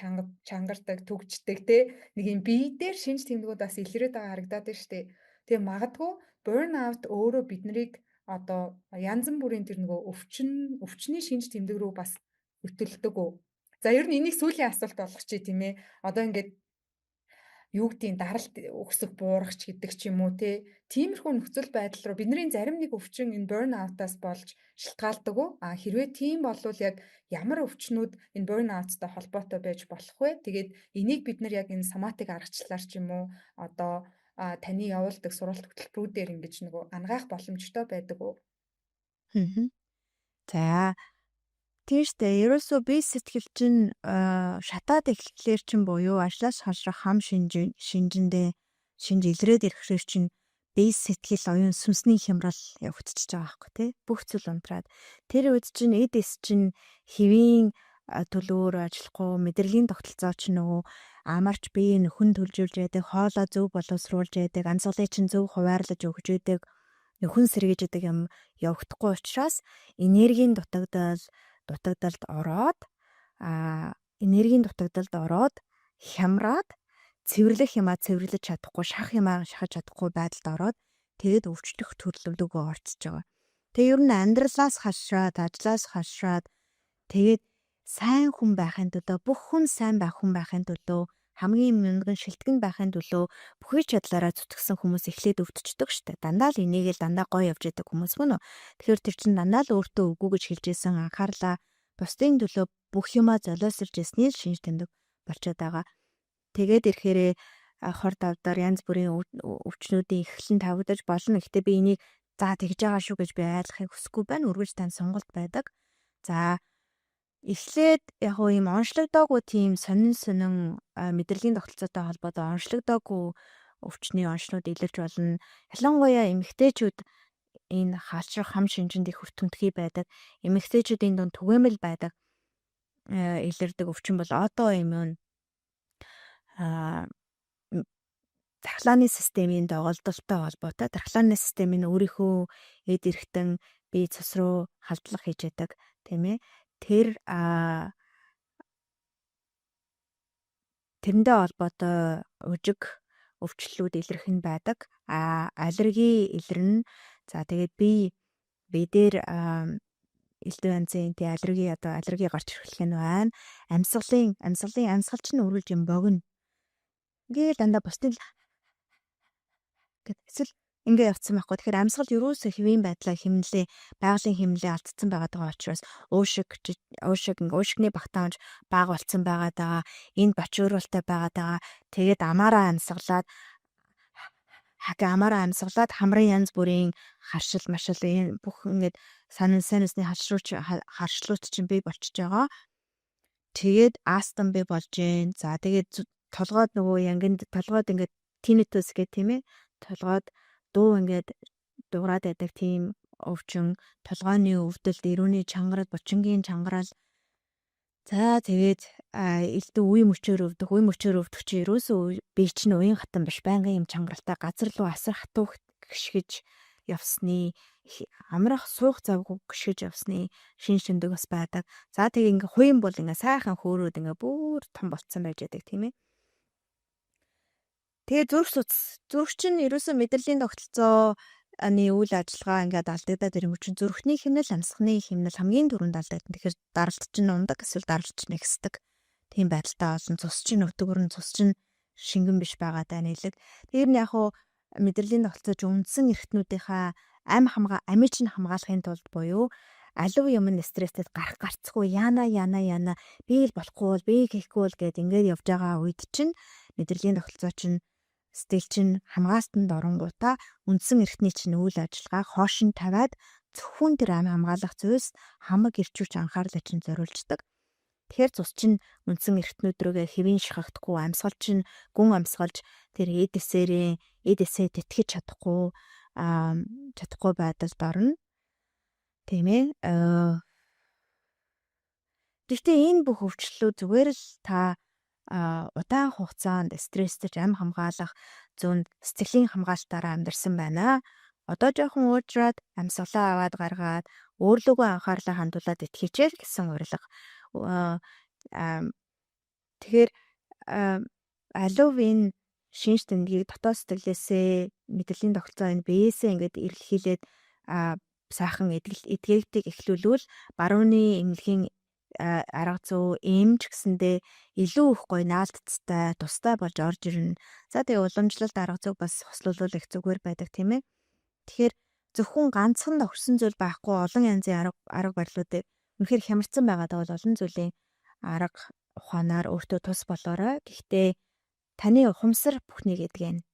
чангардаг, төгждөг те нэг юм бие дээр шинж тэмдгүүд бас илрээд байгаа харагдаад байна шүү дээ. Тэгээ магадгүй burnout өөрөө биднийг одоо янз бүрийн тэр нөгөө өвчний шинж тэмдэг рүү бас хөтөлдөг үү. За ер нь энийг сүүлийн асуулт болгох чи тийм ээ. Одоо ингээд юу гэдгийг даралт өксөх буурахч гэдэг ч юм уу те. Тиймэрхүү нөхцөл байдал руу бидний зарим нэг өвчин энэ burnout-аас болж шалтгаалдаг уу? Хэрвээ тийм болвол яг ямар өвчнүүд энэ burnout-тай холбоотой байж болох вэ? Тэгээд энийг бид нар яг энэ соматик аргачлалаар ч юм уу одоо таны явуулдаг сургалт хөтөлбөрүүдээр ингэж нөгөө ангаах боломжтой байдаг уу? За тийштэй ерөөсөө бие сэтгэл чинь шатаад эхлэхлээр чинь буюу ажлаас хашрах хам шинжэндээ шинж илрээд ирэхлээр чинь бие сэтгэл оюун сүнсний хямрал явагдчихж байгаа байхгүй тий бүх зүйл унтраад тэр үед чинь эдс чинь хэвийн төлөөр ажиллахгүй мэдрэлийн тогтолцоо чинь нөгөө амарч бие нөхөн төлжүүлж яадаг хоолоо зөв боловсруулж яадаг анцгалыг чинь зөв хуваарлаж өгж яадаг нөхөн сэргийж яадаг юм явагдахгүй учраас энергийн дутагдалд ороод энергийн дутагдалд ороод хямраад цэвэрлэх юмаа цэвэрлэж чадахгүй шахах юмаа шахаж чадахгүй байдалд ороод тэгээд өвчлөх төрлөвлөгөө орцож байгаа. Тэгээ ер нь амьдралаас хашраад ажлаас хашраад тэгээд сайн хүн байхын төлөө бүх хүн сайн байх хүн байхын төлөө хамгийн мөнгөн шилтгэн байхын төлөө бүхий чадлаараа зүтгэсэн хүмүүс эхлээд өвдчихдөг штэ. Дандаа л энийг л дандаа гоё явж яадаг хүмүүс мөн үү. Тэгэхээр тэр чинь дандаа л өөртөө үгүй гэж хэлж исэн анхаарлаа бусдын төлөө бүх юмаа золиосорж ясны шинж тэмдэг болчиход байгаа. Тэгээд ирэхээр хор давдар янз бүрийн өвчнүүдийн эхлэн тавигдаж болно. Гэхдээ би энийг за тэгж байгаа шүү гэж би ойлгохыг хүсэхгүй байна. Үргэлж тань сонголт байдаг. За эхлээд яг уу ийм онцлогдоогүй тийм сонин мэдрэлийн тогтолцоотой холбоотой онцлогдоогүй өвчний онцлог илэрч болно. Ялангуяа эмэгтэйчүүд энэ хаалчрах хам шинжинд их хүртэмтгий байдаг. Эмэгтэйчүүдийн дунд түгээмэл байдаг илэрдэг өвчин бол аутоиммун дархлааны системийн доголдолтой холбоотой. Дархлааны систем нь өөрийнхөө эд эрхтэн бие цус руу халдлах хийж яадаг тийм ээ. Тэр тэрэндээ холбоотой өжиг өвчлөлүүд илэрх нь байдаг. Аллерги илэрнэ. За тэгээд бие дээр элдв янзын тий аллерги гарч ирэх нь байна. Амьсгалч нь үргэлж юм богино. Ингээл дандаа бусдын гэд эсвэл ингээ явцсан байхгүй. Тэгэхээр амьсгал юусоо хэвийн байдлаа хэмнэлээ, байгалийн хэмнэлээ алдсан байгаа учраас уушигны багтаамж бага болцсон байгаа. Энд бочууруултай байгаа. Тэгээд амаараа амьсгалаад хамрын янз бүрийн харшил машил бүх ингээд сайн усны харшлууд чинь бий болчихж байгаа. Тэгээд астам бий болж гин. За тэгээд толгойд нөгөө янгинд толгойд ингээд tinnitus гэх тийм ээ. Толгойд дуу ингээд дуурайд байдаг тийм өвчин, толгойн өвдөлт, эрүүний чангарал, бочингийн чангарал. За тэгээд элдв үе мөчөөр өвдөх чи ерөөсөө бие чинь уян хатан биш, байнгын юм чангаралтай газар руу асар хатуу гიშгэж явсны амрах суух завгүй гიშгэж явсны шин шиндэг бас байдаг. За тэгээд ингээ хуйн бол ингээ сайхан хөөрөөд ингээ бүр том болцсон байж байдаг тийм ээ. Тэгээ зүрх чинь ерөөсөө мэдрэлийн тогтолцооны үйл ажиллагаа ингээд алдагдаад ирэнгүүт чинь зүрхний хэмнэл, амьсганы хэмнэл хамгийн түрүүнд алдагдана. Тэгэхээр даралт чинь ундаг эсвэл даралт чинь нэгсдэг. Тийм байдалтай олон цус чинь өтгөрн цус чинь шингэн биш байгаадаа нийлэг. Тэр нь яг хуу мэдрэлийн тогтолцоо үндсэн эрхтнүүдийнхаа амийг чинь хамгаалахын тулд буюу аливаа юмны стресстэд гарцгүй яана би л болохгүй бол би хийхгүй бол гэд ингээд явж байгаа үед чинь мэдрэлийн тогтолцоо чинь сэтгэл чинь хамгаалтанд оронгуудаа үндсэн эрхтний чинь үйл ажиллагаа хоошин тавиад зөвхөн тэр амь хамгаалах зүйлс хамаг ирчүүч анхаарлаа чинь зориулждаг. Тэгэхээр цус чинь үндсэн эрхтнүүд рүүгээ хэвийн шахагдахгүй амьсгал чинь гүн амьсгалж тэр эдэсээ тэтгэж чадахгүй байдалд орно. Тийм ээ. Гэхдээ энэ бүх өвчлөлүүд зүгээр л та удаан хугацаанд стресстэж амь хамгаалах зүүн сэтгэлийн хамгаалтаараа амьдарсан байна. Одоо жоохон уужраад амьсгалаа аваад гаргаад өөрлөгөө анхаарлаа хандуулад итгэжээ гэсэн урилга. Тэгэхээр алив энэ шинж тэмдгийг дотоод сэтгэлээсээ мэдрэлийн тогтолцоо энэ биеэсээ ингээд эрэлхийлээд сайхан эдгээгдэг эхлүүлвэл барууны эмнэлгийн арга зүй эмч гэсэндээ илүү их гоё наалтцтай тустай болж орж ирнэ. За тэгээ уламжлалт арга зүй бас хослуулвал их зүгээр байдаг тийм ээ. Тэгэхээр зөвхөн ганцхан тохирсон зүйл байхгүй олон янзын арга барилуудыг үнэхээр хямарсан байгаад бол олон зүйлийн арга ухаанаар өөртөө тус болоорой. Гэхдээ таны ухамсар бүхнийг эдгэн.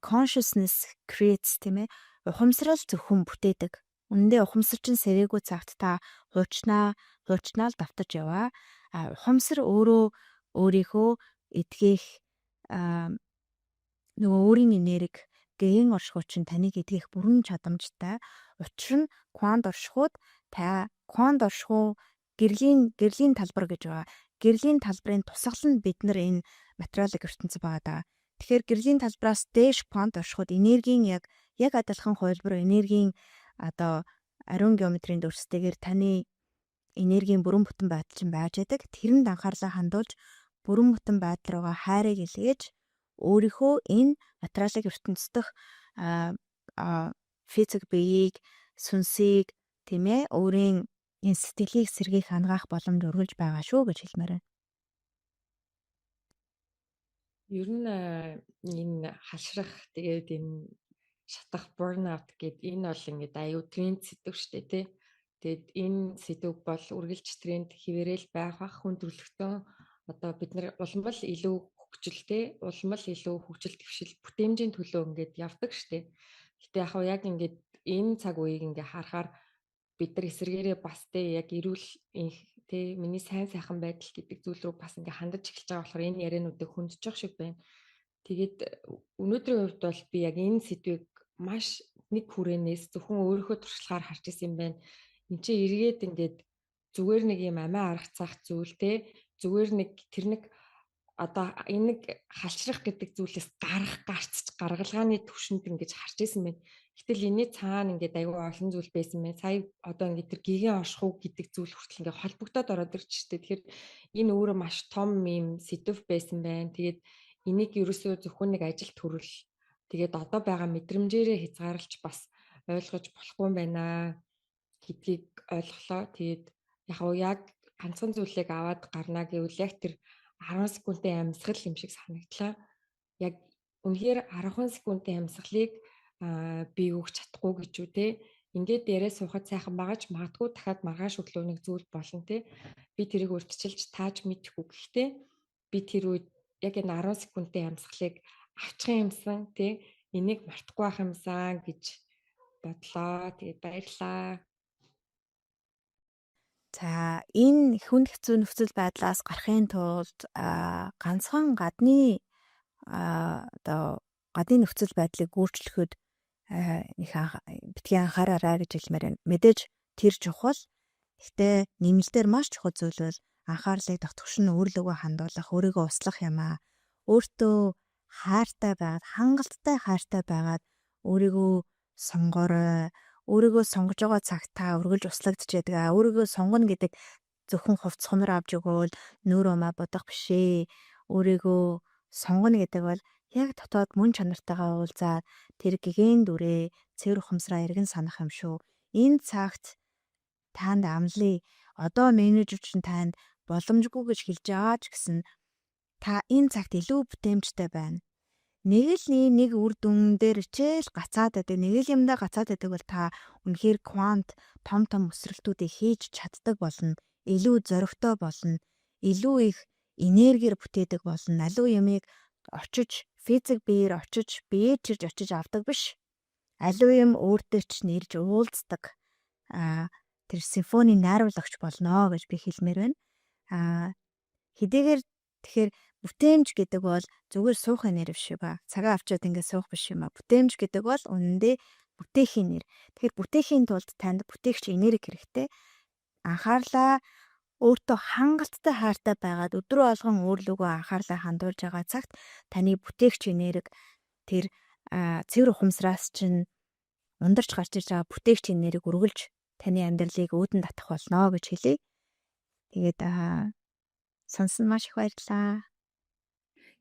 Consciousness creates тийм ээ. Ухамсарал зөвхөн бүтээдэг. Үндэ ухамсар чинь сэрээгүй цагт та хуучнаа л давтаж яваа. Ухамсар өөрийнхөө эдгэх нөгөө өөрийн энерги ген оршихуй чинь таныг эдгэх бүрэн чадамжтай. Учир нь квант оршихуйд квант оршихуй гэрлийн талбар гэж байгаа. Гэрлийн талбарын тусгал нь бид нар энэ материалын ертөнцид байгаа. Тэгэхээр гэрлийн талбараас дээш квант оршихуйд энергийн яг адилхан хувилбар энергийн одоо ариун геометрийн дүрстэйгээр таны энергийн бүрэн бүтэн байдал чинь байж байдаг. Тэрэнд анхаарлаа хандуулж бүрэн бүтэн байдал руугаа хайрыг илгээж өөрийнхөө энэ материалын ертөнцийн дэх физик биеийг сүнсийг тийм ээ өөрийн энэ сэтгэлийг сэргийх хангаах боломж өргөлж байгаа шүү гэж хэлмээр байна. Ер нь энэ халшрах тэгээд энэ шатах burnout гэд энэ бол ингээд аюу тренд сэдв штэ тий. Тэгэд энэ сэдв бол үргэлж тренд хിവэрэл байх хүн төрөлхтөн одоо бид нар улам л илүү хөгжилтэй, улам л илүү хөгжил дэвшил бүтээмжийн төлөө ингээд явдаг штэ. Гэтэ яг ингээд энэ цаг үеийг ингээд харахаар бид нар эсэргээрээ бас тий яг эрүүл тий миний сайн сайхан байдал гэдэг зүйл рүү бас ингээд хандаж эхэлж байгаа болохоор энэ яриануудыг хөндөж шиг байна. Тэгээд өнөөдрийн хувьд бол би яг энэ сэдвийг маш нэг хүрээнээс зөвхөн өөрийнхөө туршлагаар харж исэн юм байна. Энд чинь эргээд ингээд зүгээр нэг юм амиа аргацах зүйл те зүгээр нэг тэр нэг одоо энэ нэг халшрах гэдэг зүйлээс гаргалгааны төвшөнд ингэж харж исэн байна. Гэтэл энэ цаана ингээд аюу олон зүйл байсан мэн. Сая одоо ингээд тэр гигэн оршихуй гэдэг зүйл хүртэл ингээд холбогдоод ороод ирчихтэй. Тэгэхээр энэ өөрөө маш том юм сэдв байсан байна. Тэгээд энийг ерөөсөө зөвхөн нэг ажил төрөл тэгээд одоо байгаа мэдрэмжээрээ хязгаарлаж бас ойлгож болохгүй юм байна гэдгийг ойлголоо. Тэгээд яг ганцхан зүйлийг аваад гарна гэвэл яг тэр 10 секундын амьсгал юм шиг санагдлаа. Яг үнэхээр 10 секундын амьсгалыг би өгч чадахгүй гэж үү те. Ингээд дээрээ суухад сайхан байгаа ч магадгүй дахиад маргааш өглөө нэг зүйл болно те. Би тэрийг урьдчилж тааж мэдэхгүй. Гэхдээ би тэр үед яг энэ 10 секундын амьсгалыг авчих юмсан те. Энийг мартахгүй байх юмсан гэж бодлоо. Тэгээд баярлаа. За энэ хүнд хэцүү нөхцөл байдлаас гарахын тулд ганцхан гадны одоо гадны нөхцөл байдлыг өөрчлөхөд их битгий анхаараарай гэж хэлмээр байна. Мэдээж тэр чухал. Гэхдээ нэмэлтээр маш чухал зүйл бол анхаарлыг дотгошин өөрлөгөө хандуулах, өөрийгөө услах юм аа. Өөртөө хайртай байгаад, хангалттай хайртай байгаад өөрийгөө сонгоорой. Өөрийгөө сонгож байгаа цагт та үргэлж услагдж байдаг. Өөрийгөө сонгоно гэдэг зөвхөн хувцс хонор авч өгөөл нүүр умаа бодох бишээ. Өөрийгөө сонгоно гэдэг бол яг дотоод мөн чанартайгаа уулзаад тэр гэгэн дүрээ цэвэр ухамсараа эргэн санах юм шүү. Энэ цагт танд амлыг одоо менежер чинь танд боломжгүй гэж хэлж байгаа ч гэсэн та энэ цагт илүү бүтээмжтэй байна. Нэг л нэг үр дүн дээр хичээл гацаад байдаг. Нэг л юмдаа гацаад байдаг бол та үнэхээр квант том өсрэлтүүдийг хийж чаддаг болно. Илүү зоригтой болно. Илүү их энергиэр бүтээдэг болно. Аливаа юмыг очиж физик биеэр очиж биеэ чирж очиж авдаг биш. Аливаа юм өөртөө ч нэрж уулздаг. Тэр симфони найруулагч болно гэж би хэлмээр байна. Хэдийгээр тэгэхээр бүтээмж гэдэг бол зүгээр суухын нэр биш ба. Цагаа авчиад ингээд суух биш юм а. Бүтээмж гэдэг бол үнэндээ бүтээхийн нэр. Тэгэхээр бүтээхийн тулд танд бүтээгч энерги хэрэгтэй. Анхаарлаа өөртөө хангалттай хайртай байгаад өдрөө алган өөрлөгөө анхаарлаа хандуулж байгаа цагт таны бүтээгч энерги тэр цэвэр ухамсараас чинь ундарч гарч ирж байгаа бүтээгч энерги үргэлж таны амьдралыг өөдөн татах болно гэж хэлье. Тэгээд сонсон маш их баярлалаа.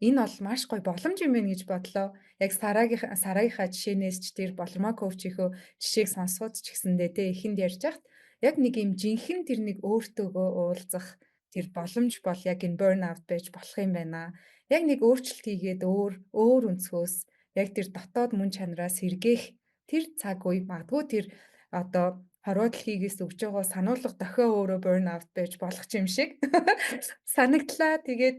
Энэ бол маш гоё боломж юм байна гэж бодлоо. Яг Сараагийнхаа жишээнээс ч тэр болмоо коучийнхөө жишээг сонсоход ч гэсэндээ тэ эхэнд ярьж хахад яг нэг юм жинхэнэ тэр нэг өөртөөгөө уулзах тэр боломж бол яг энэ burnout байж болох юм байна. Яг нэг өөрчлөлт хийгээд өөр өнцгөөс яг тэр дотоод мөн чанараас сэргээх тэр цаг үе магадгүй тэр одоо хорвоо дэлхийгээс өгж байгаа сануулга дохио өөрөө burnout байж болох юм шиг санагдлаа. Тэгээд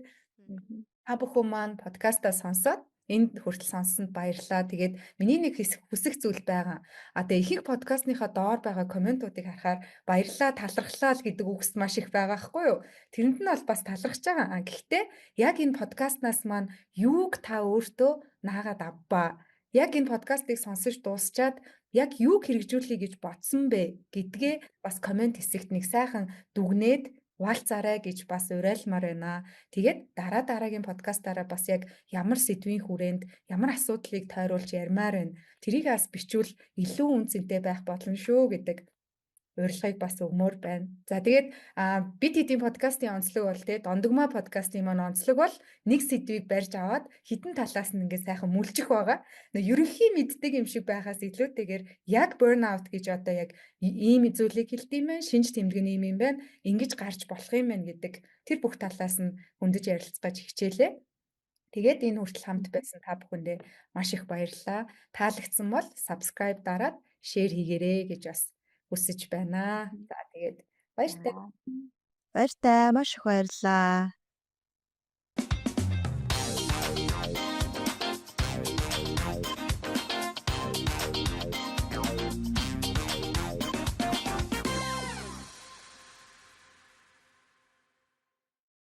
та бүхэн маань подкастаа сонсоод энд хүртэл сонссонд баярлалаа. Тэгээд миний нэг хүсэх зүйл байгаа. Тэгээ ихэнх подкастныхаа доор байгаа комментуудыг харахаар баярлалаа, талархлаа л гэдэг үгс маш их байгаа хгүй юу? Тэрэнд нь бол бас талархаж байгаа. Гэхдээ яг энэ подкастнаас маань юуг та өөртөө наагаад авбаа? Яг энэ подкастыг сонсож дуусчаад яг юуг хэрэгжүүлэе гэж бодсон бэ гэдгээ бас коммент хэсэгт нэг сайхан дүгнээд хуалцаарай гэж бас уриалмаар байна. Тэгээд дараагийн подкастаараа бас яг ямар сэдвийн хүрээнд ямар асуудлыг тойруулж ярмаар байна. Тэрийг бас бичвэл илүү үнцэнтэй байх болно шүү гэдэг урилгыг бас өгмөр байна. За тэгээд бид хэдийн подкастын онцлог бол те дондогмаа подкастын маань онцлог бол нэг сэдвийг барьж аваад хитэн талаас нь ингээд сайхан мүлжих байгаа. Ерөнхий мэддэг юм шиг байхаас илүүтэйгээр яг burnout гэж одоо яг ийм зүйлийг хэлдэм байх, шинж тэмдэг нь ийм юм байна. Ингэж гарч болох юм байна гэдэг тэр бүх талаас нь хөндөж ярилцгааж хичээлээ. Тэгээд энэ хүртэл хамт байсан та бүхэндээ маш их баярлалаа. Таалагдсан бол subscribe дараад share хийгээрэй гэж бас хүсэж байна. За тэгээд баяртай. Баяртай, маш их баярлалаа.